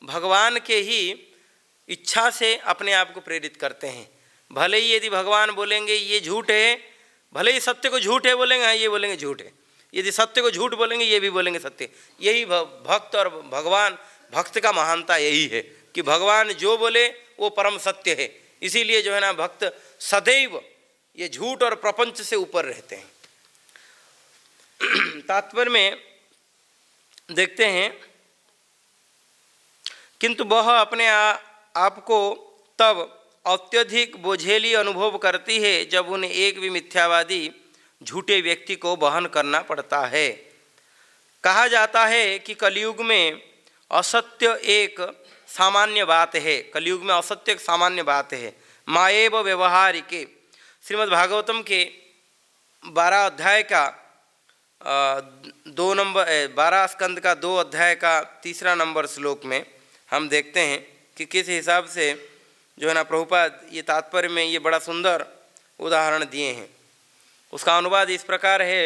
भगवान के ही इच्छा से अपने आप को प्रेरित करते हैं। भले ही यदि भगवान बोलेंगे ये झूठ है, भले ही सत्य को झूठ है बोलेंगे, हाँ ये बोलेंगे झूठ है, यदि सत्य को झूठ बोलेंगे ये भी बोलेंगे सत्य। यही भक्त और भगवान, भक्त का महानता यही है कि भगवान जो बोले वो परम सत्य है। इसीलिए जो है ना भक्त सदैव ये झूठ और प्रपंच से ऊपर रहते हैं। तात्पर्य में देखते हैं, किंतु वह अपने आप को तब अत्यधिक बोझेली अनुभव करती है जब उन्हें एक भी मिथ्यावादी झूठे व्यक्ति को वहन करना पड़ता है। कहा जाता है कि कलयुग में असत्य एक सामान्य बात है। कलयुग में असत्य एक सामान्य बात है। माएव व्यवहारिके, श्रीमद् भागवतम के 12 अध्याय का 12 स्कंद का 2 अध्याय का 3 नंबर श्लोक में हम देखते हैं कि किस हिसाब से जो है ना प्रभुपाद ये तात्पर्य में ये बड़ा सुंदर उदाहरण दिए हैं। उसका अनुवाद इस प्रकार है,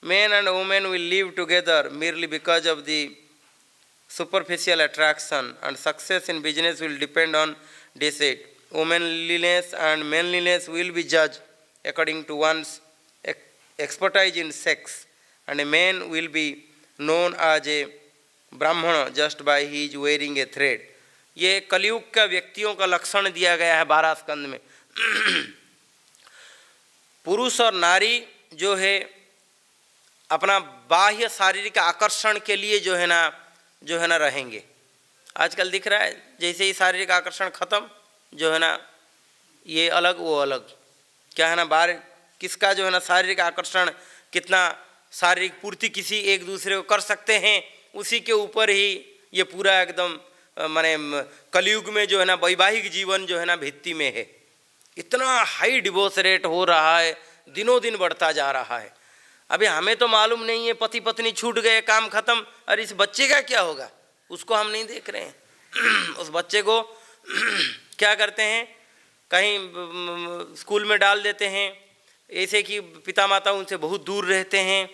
man and women will live together merely because of the superficial attraction, and success in business will depend on deceit. Womanliness and manliness will be judged according to one's expertise in sex, and a man will be known as a Brahmin just by his wearing a thread. ये कलयुग का व्यक्तियों का लक्षण दिया गया है 12 स्कंद में। पुरुष और नारी जो है अपना बाह्य शारीरिक आकर्षण के लिए जो है ना रहेंगे। आजकल दिख रहा है जैसे ही शारीरिक आकर्षण खत्म जो है ना ये अलग वो अलग, क्या है ना बाहर किसका जो है ना शारीरिक आकर्षण, कितना शारीरिक पूर्ति किसी एक दूसरे को कर सकते हैं, उसी के ऊपर ही ये पूरा एकदम माने कलयुग में जो है ना वैवाहिक जीवन जो है ना भित्ति में है। इतना हाई डिवोर्स रेट हो रहा है, दिनों दिन बढ़ता जा रहा है। अभी हमें तो मालूम नहीं है, पति पत्नी छूट गए, काम खत्म, अरे इस बच्चे का क्या होगा उसको हम नहीं देख रहे हैं। उस बच्चे को क्या करते हैं, कहीं स्कूल में डाल देते हैं, ऐसे कि पिता माता उनसे बहुत दूर रहते हैं।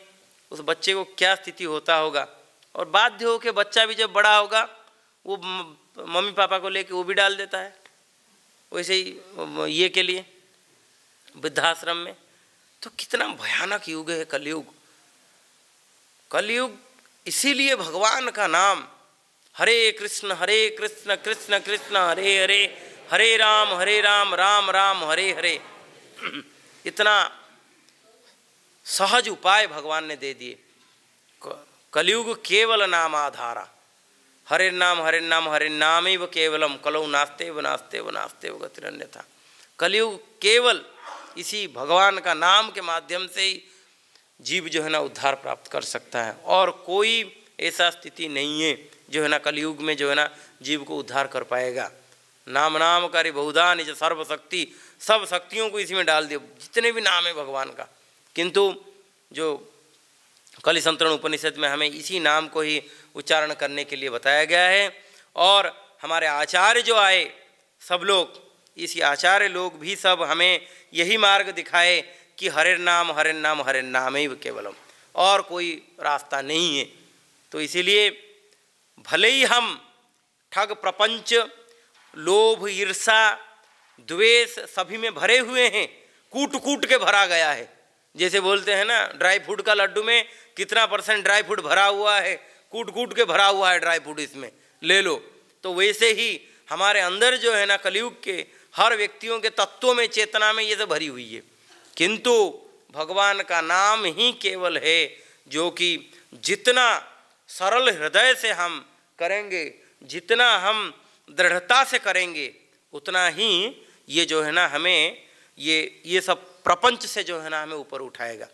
उस बच्चे को क्या स्थिति होता होगा। और बाध्य हो के बच्चा भी जब बड़ा होगा वो मम्मी पापा को लेके वो भी डाल देता है वैसे ही ये के लिए वृद्धाश्रम में। तो कितना भयानक युग है कलयुग। कलयुग इसीलिए भगवान का नाम हरे कृष्ण कृष्ण कृष्ण हरे हरे, हरे राम राम राम हरे हरे, इतना सहज उपाय भगवान ने दे दिए। कलयुग केवल नाम आधारा, हरे नाम हरे नामेव केवलम कलौ नास्तेव नास्तेव नास्तेव गतिरन्यथा। कलयुग केवल इसी भगवान का नाम के माध्यम से ही जीव जो है ना उद्धार प्राप्त कर सकता है, और कोई ऐसा स्थिति नहीं है जो है ना कलयुग में जो है ना जीव को उद्धार कर पाएगा। नाम कार्य बहुधा निज सर्वशक्ति, सब शक्तियों को इसी में डाल दिया, जितने भी नाम है भगवान का। किंतु जो कलिसंतरण उपनिषद में हमें इसी नाम को ही उच्चारण करने के लिए बताया गया है। और हमारे आचार्य जो आए सब लोग, इसी आचार्य लोग भी सब हमें यही मार्ग दिखाए कि हरे नाम ही केवलम, और कोई रास्ता नहीं है। तो इसीलिए भले ही हम ठग प्रपंच लोभ ईर्षा द्वेष सभी में भरे हुए हैं, कूट कूट के भरा गया है। जैसे बोलते हैं ना ड्राई फ्रूट का लड्डू में कितना % ड्राई फ्रूट भरा हुआ है, कूट कूट के भरा हुआ है ड्राई फ्रूट, इसमें ले लो। तो वैसे ही हमारे अंदर जो है ना कलयुग के हर व्यक्तियों के तत्वों में, चेतना में ये सब भरी हुई है। किंतु भगवान का नाम ही केवल है जो कि जितना सरल हृदय से हम करेंगे, जितना हम दृढ़ता से करेंगे, उतना ही ये जो है ना हमें ये सब प्रपंच से जो है ना हमें ऊपर उठाएगा।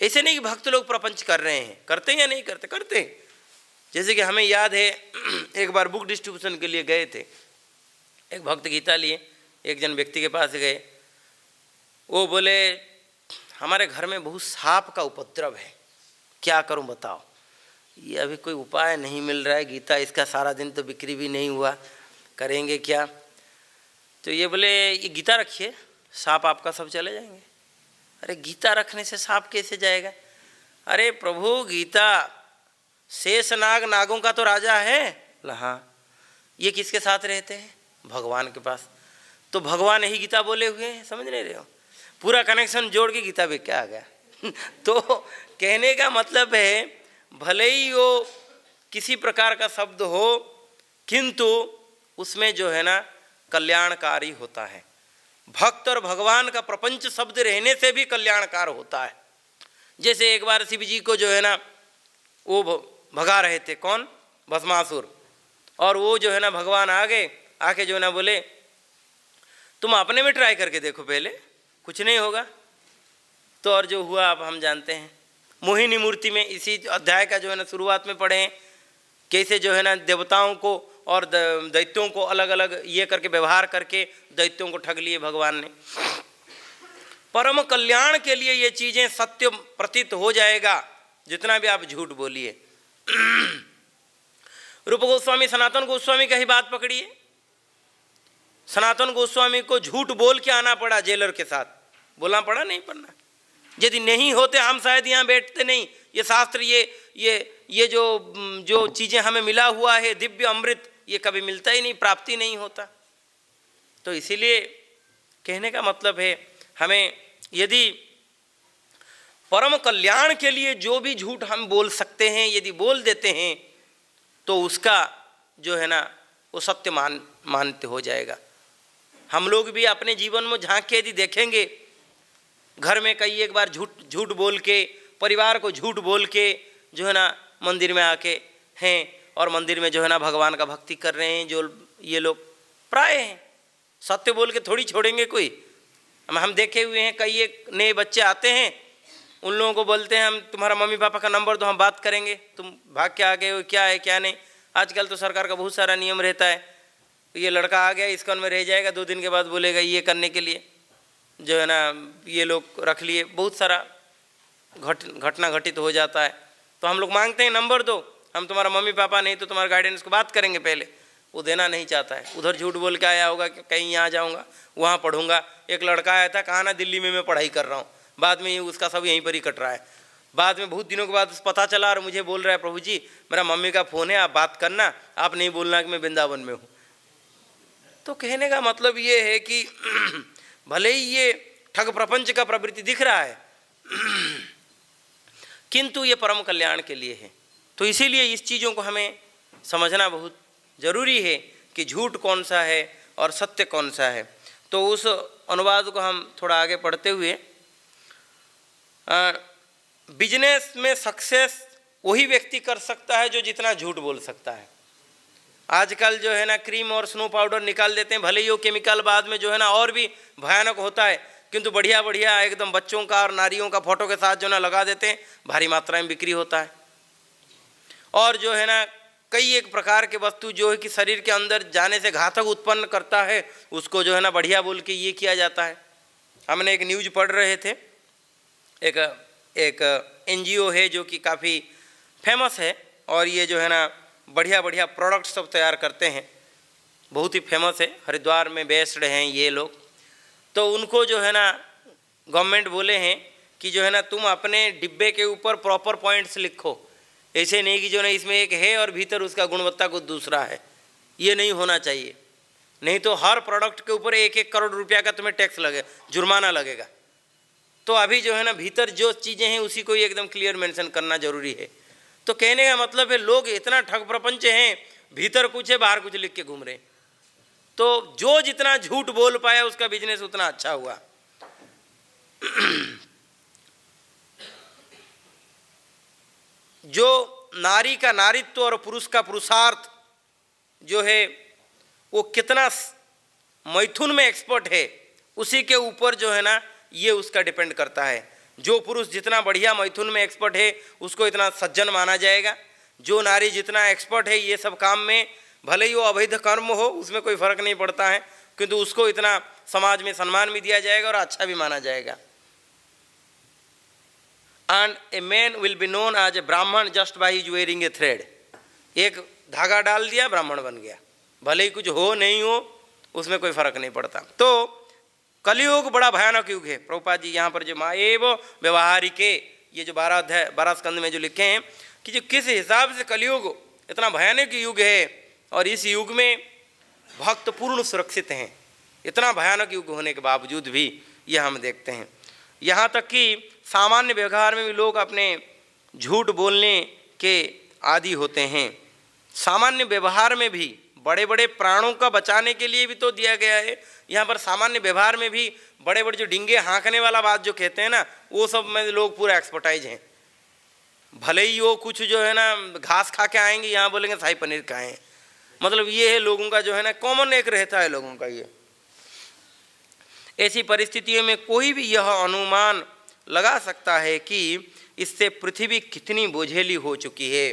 ऐसे नहीं कि भक्त लोग प्रपंच कर रहे हैं, करते हैं या नहीं करते, करते हैं। जैसे कि हमें याद है एक बार बुक डिस्ट्रीब्यूशन के लिए गए थे, एक भक्त गीता लिए एक जन व्यक्ति के पास गए। वो बोले हमारे घर में बहुत सांप का उपद्रव है, क्या करूं बताओ। ये अभी कोई उपाय नहीं मिल रहा है, गीता इसका सारा दिन तो बिक्री भी नहीं हुआ, करेंगे क्या। तो ये बोले ये गीता रखिए, सांप आपका सब चले जाएंगे। अरे गीता रखने से सांप कैसे जाएगा। अरे प्रभु गीता शेषनाग नागों का तो राजा है। हाँ, ये किसके साथ रहते हैं, भगवान के पास। तो भगवान ही गीता बोले हुए हैं, समझ नहीं रहे हो, पूरा कनेक्शन जोड़ के गीता पे क्या आ गया। तो कहने का मतलब है भले ही वो किसी प्रकार का शब्द हो, किंतु उसमें जो है ना कल्याणकारी होता है। भक्त और भगवान का प्रपंच शब्द रहने से भी कल्याणकार होता है। जैसे एक बार शिव जी को जो है ना वो भगा रहे थे, कौन, भस्मासुर, और वो जो है ना भगवान आके जो है ना बोले तुम अपने में ट्राई करके देखो, पहले कुछ नहीं होगा। तो और जो हुआ अब हम जानते हैं। मोहिनी मूर्ति में इसी अध्याय का जो है ना शुरुआत में पढ़े हैं, कैसे जो है ना देवताओं को और दैत्यों को अलग अलग ये करके व्यवहार करके दैत्यों को ठग लिए भगवान ने। परम कल्याण के लिए ये चीज़ें सत्य प्रतीत हो जाएगा, जितना भी आप झूठ बोलिए। रूप गोस्वामी सनातन गोस्वामी का ही बात पकड़िए। सनातन गोस्वामी को झूठ बोल के आना पड़ा जेलर के साथ, बोलना पड़ा, नहीं पढ़ना। यदि नहीं होते हम शायद यहाँ बैठते नहीं। ये शास्त्र ये जो चीज़ें हमें मिला हुआ है, दिव्य अमृत, ये कभी मिलता ही नहीं, प्राप्ति नहीं होता। तो इसीलिए कहने का मतलब है हमें यदि परम कल्याण के लिए जो भी झूठ हम बोल सकते हैं, यदि बोल देते हैं तो उसका जो है ना वो सत्य मानते हो जाएगा। हम लोग भी अपने जीवन में झांक के यदि देखेंगे, घर में कई एक बार झूठ बोल के, परिवार को झूठ बोल के जो है ना मंदिर में आके हैं और मंदिर में जो है ना भगवान का भक्ति कर रहे हैं, जो ये लोग प्राय हैं, सत्य बोल के थोड़ी छोड़ेंगे कोई। हम देखे हुए हैं, कई एक नए बच्चे आते हैं, उन लोगों को बोलते हैं हम तुम्हारा मम्मी पापा का नंबर दो, हम बात करेंगे, तुम भाग के आ गए हो, क्या है क्या नहीं। आजकल तो सरकार का बहुत सारा नियम रहता है, ये लड़का आ गया इसकन में रह जाएगा, 2 दिन के बाद बोलेगा ये करने के लिए जो है ना ये लोग रख लिए, बहुत सारा घटना घटित हो जाता है। तो हम लोग मांगते हैं नंबर दो, हम तुम्हारा मम्मी पापा नहीं तो तुम्हारा गार्डियंस को बात करेंगे पहले। वो देना नहीं चाहता है, उधर झूठ बोल के आया होगा कि कहीं यहाँ जाऊँगा वहाँ पढ़ूंगा। एक लड़का आया था, कहा ना दिल्ली में मैं पढ़ाई कर रहा हूँ, बाद में उसका सब यहीं पर ही कट रहा है। बाद में बहुत दिनों के बाद पता चला और मुझे बोल रहा है प्रभु जी मेरा मम्मी का फ़ोन है, आप बात करना, आप नहीं बोलना कि मैं वृंदावन में हूँ। तो कहने का मतलब ये है कि भले ही ये ठग प्रपंच का प्रवृत्ति दिख रहा है, किंतु ये परम कल्याण के लिए है। तो इसीलिए इस चीज़ों को हमें समझना बहुत ज़रूरी है कि झूठ कौन सा है और सत्य कौन सा है। तो उस अनुवाद को हम थोड़ा आगे पढ़ते हुए, बिजनेस में सक्सेस वही व्यक्ति कर सकता है जो जितना झूठ बोल सकता है। आजकल जो है ना क्रीम और स्नो पाउडर निकाल देते हैं, भले ही वो केमिकल बाद में जो है ना और भी भयानक होता है, किंतु बढ़िया बढ़िया एकदम बच्चों का और नारियों का फोटो के साथ जो ना लगा देते हैं, भारी मात्रा में बिक्री होता है। और जो है ना कई एक प्रकार के वस्तु जो है कि शरीर के अंदर जाने से घातक उत्पन्न करता है, उसको जो है ना बढ़िया बोल के ये किया जाता है। हमने एक न्यूज़ पढ़ रहे थे, एक NGO है जो कि काफ़ी फेमस है और ये जो है ना बढ़िया बढ़िया प्रोडक्ट सब तैयार करते हैं, बहुत ही फेमस है, हरिद्वार में बेस्ड हैं ये लोग। तो उनको जो है ना गवर्नमेंट बोले हैं कि जो है ना तुम अपने डिब्बे के ऊपर प्रॉपर पॉइंट्स लिखो, ऐसे नहीं कि जो ना इसमें एक है और भीतर उसका गुणवत्ता कुछ दूसरा है, ये नहीं होना चाहिए। नहीं तो हर प्रोडक्ट के ऊपर 1-1 करोड़ रुपया का तुम्हें टैक्स लगे, जुर्माना लगेगा। तो अभी जो है ना भीतर जो चीज़ें हैं उसी को ही एकदम क्लियर मेंशन करना जरूरी है। तो कहने का मतलब है लोग इतना ठग प्रपंच हैं, भीतर कुछ है बाहर कुछ लिख के घूम रहे हैं। तो जो जितना झूठ बोल पाया उसका बिजनेस उतना अच्छा हुआ। जो नारी का नारीत्व और पुरुष का पुरुषार्थ जो है वो कितना मैथुन में एक्सपर्ट है, उसी के ऊपर जो है ना ये उसका डिपेंड करता है। जो पुरुष जितना बढ़िया मैथुन में एक्सपर्ट है उसको इतना सज्जन माना जाएगा, जो नारी जितना एक्सपर्ट है ये सब काम में, भले ही वो अवैध कर्म हो उसमें कोई फर्क नहीं पड़ता है, किंतु उसको इतना समाज में सम्मान भी दिया जाएगा और अच्छा भी माना जाएगा। And a man will be known as a Brahmin just by his wearing a thread. एक धागा डाल दिया, ब्राह्मण बन गया, भले ही कुछ हो नहीं हो उसमें कोई फर्क नहीं पड़ता। तो कलियुग बड़ा भयानक युग है। प्रभुपाद जी यहाँ पर जो माएव व्यवहारिके, ये जो 12 स्कंद में जो लिखे हैं कि जो किस हिसाब से कलियुग इतना भयानक युग है, और इस युग में भक्त पूर्ण सुरक्षित हैं, इतना भयानक युग होने के बावजूद भी यह हम देखते हैं। यहाँ तक कि सामान्य व्यवहार में भी लोग अपने झूठ बोलने के आदी होते हैं। सामान्य व्यवहार में भी बड़े बड़े प्राणों का बचाने के लिए भी तो दिया गया है। यहाँ पर सामान्य व्यवहार में भी बड़े बड़े जो डिंगे हाँकने वाला बात जो कहते हैं ना, वो सब में लोग पूरा एक्सपर्टाइज हैं। भले ही वो कुछ जो है ना घास खा के आएंगे, यहाँ बोलेंगे शाही पनीर खाएं, मतलब ये है लोगों का जो है ना कॉमन एक रहता है लोगों का ये। ऐसी परिस्थितियों में कोई भी यह अनुमान लगा सकता है कि इससे पृथ्वी कितनी बोझेली हो चुकी है।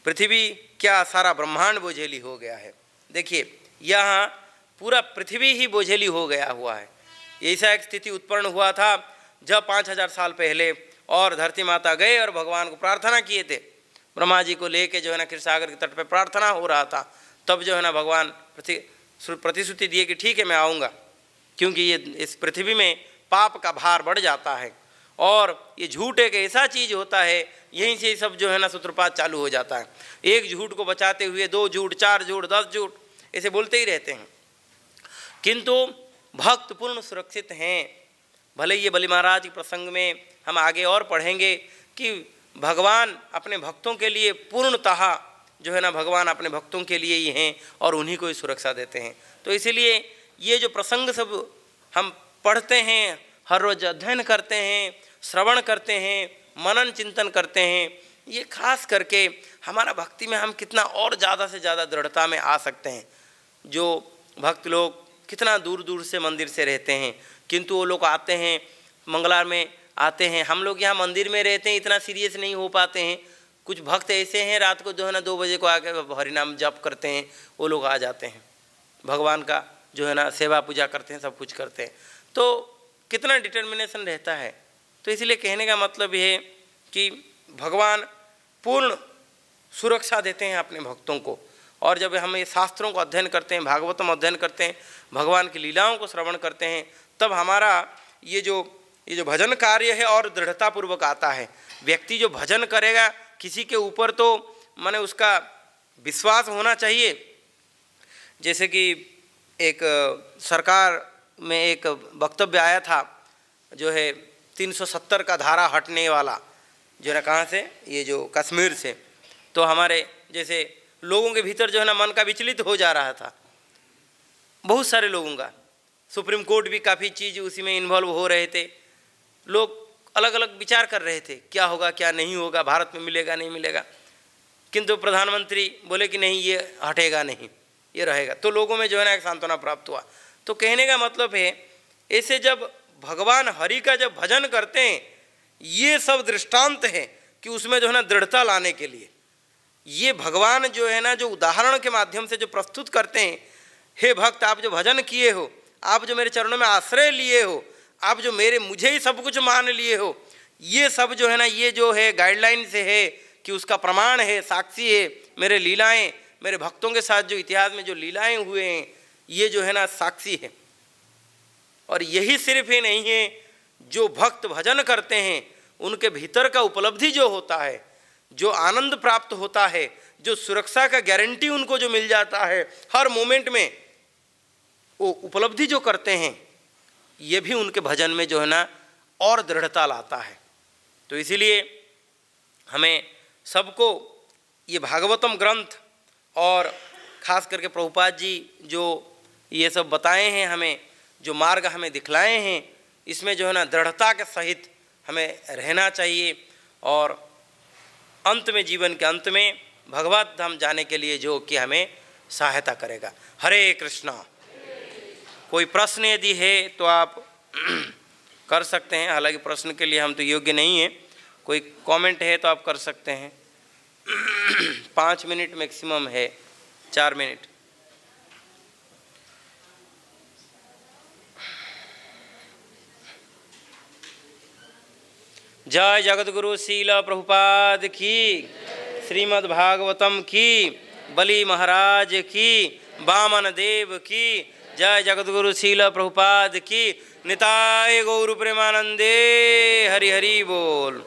पृथ्वी क्या सारा ब्रह्मांड बोझेली हो गया है। देखिए यहाँ पूरा पृथ्वी ही बोझेली हो गया हुआ है। ऐसा एक स्थिति उत्पन्न हुआ था जब 5000 साल पहले, और धरती माता गए और भगवान को प्रार्थना किए थे, ब्रह्मा जी को लेके जो है ना क्षीर सागर के तट पे प्रार्थना हो रहा था। तब जो है ना भगवान प्रतिश्रुति दिए कि ठीक है मैं आऊँगा, क्योंकि ये इस पृथ्वी में पाप का भार बढ़ जाता है और ये झूठ एक ऐसा चीज़ होता है, यहीं से सब जो है ना सूत्रपात चालू हो जाता है। एक झूठ को बचाते हुए 2 झूठ, 4 झूठ, 10 झूठ ऐसे बोलते ही रहते हैं, किंतु भक्त पूर्ण सुरक्षित हैं। भले ये बलि महाराज के प्रसंग में हम आगे और पढ़ेंगे कि भगवान अपने भक्तों के लिए पूर्णतः जो है ना भगवान अपने भक्तों के लिए ही हैं और उन्हीं को ही सुरक्षा देते हैं। तो इसीलिए ये जो प्रसंग सब हम पढ़ते हैं, हर रोज़ अध्ययन करते हैं, श्रवण करते हैं, मनन चिंतन करते हैं, ये खास करके हमारा भक्ति में हम कितना और ज़्यादा से ज़्यादा दृढ़ता में आ सकते हैं। जो भक्त लोग कितना दूर दूर से मंदिर से रहते हैं, किंतु वो लोग आते हैं मंगलवार में आते हैं। हम लोग यहाँ मंदिर में रहते हैं, इतना सीरियस नहीं हो पाते हैं। कुछ भक्त ऐसे हैं रात को जो है ना 2 बजे को आके हरिनाम जप करते हैं, वो लोग आ जाते हैं, भगवान का जो है ना सेवा पूजा करते हैं, सब कुछ करते हैं। तो कितना डिटर्मिनेशन रहता है। तो इसलिए कहने का मतलब ये है कि भगवान पूर्ण सुरक्षा देते हैं अपने भक्तों को। और जब हम ये शास्त्रों को अध्ययन करते हैं, भागवतम अध्ययन करते हैं, भगवान की लीलाओं को श्रवण करते हैं, तब हमारा ये जो भजन कार्य है और दृढ़तापूर्वक आता है। व्यक्ति जो भजन करेगा किसी के ऊपर तो माने उसका विश्वास होना चाहिए। जैसे कि एक सरकार में एक वक्तव्य आया था जो है 370 का धारा हटने वाला, जो है ना कहाँ से, ये जो कश्मीर से। तो हमारे जैसे लोगों के भीतर जो है ना मन का विचलित हो जा रहा था, बहुत सारे लोगों का। सुप्रीम कोर्ट भी काफ़ी चीज़ उसी में इन्वॉल्व हो रहे थे। लोग अलग अलग विचार कर रहे थे क्या होगा क्या नहीं होगा, भारत में मिलेगा नहीं मिलेगा, किंतु प्रधानमंत्री बोले कि नहीं ये हटेगा नहीं, ये रहेगा। तो लोगों में जो है ना एक सांत्वना प्राप्त हुआ। तो कहने का मतलब है ऐसे जब भगवान हरि का जब भजन करते हैं, ये सब दृष्टांत है कि उसमें जो है ना दृढ़ता लाने के लिए ये भगवान जो है ना जो उदाहरण के माध्यम से जो प्रस्तुत करते हैं, हे भक्त आप जो भजन किए हो, आप जो मेरे चरणों में आश्रय लिए हो, आप जो मुझे ही सब कुछ मान लिए हो, ये सब जो है ना ये जो है गाइडलाइन से है कि उसका प्रमाण है, साक्षी है। मेरे लीलाएं, मेरे भक्तों के साथ जो इतिहास में जो लीलाएं हुए हैं, ये जो है ना साक्षी है। और यही सिर्फ ही नहीं है, जो भक्त भजन करते हैं उनके भीतर का उपलब्धि जो होता है, जो आनंद प्राप्त होता है, जो सुरक्षा का गारंटी उनको जो मिल जाता है हर मोमेंट में, वो उपलब्धि जो करते हैं, ये भी उनके भजन में जो है ना और दृढ़ता लाता है। तो इसीलिए हमें सबको ये भागवतम ग्रंथ और ख़ास करके प्रभुपाद जी जो ये सब बताए हैं, हमें जो मार्ग हमें दिखलाए हैं, इसमें जो है ना दृढ़ता के सहित हमें रहना चाहिए। और अंत में, जीवन के अंत में भगवत धाम जाने के लिए जो कि हमें सहायता करेगा। हरे कृष्णा। कोई प्रश्न यदि है तो आप कर सकते हैं, हालांकि प्रश्न के लिए हम तो योग्य नहीं हैं। कोई कमेंट है तो आप कर सकते हैं। 5 मिनट मैक्सिमम है, 4 मिनट। जय जगतगुरु शील प्रभुपाद की, श्रीमद् भागवतम की, बलि महाराज की, वामन देव की। जय जगतगुरु शील प्रभुपाद की। निताय गौर प्रेमानंदे। हरि हरि बोल।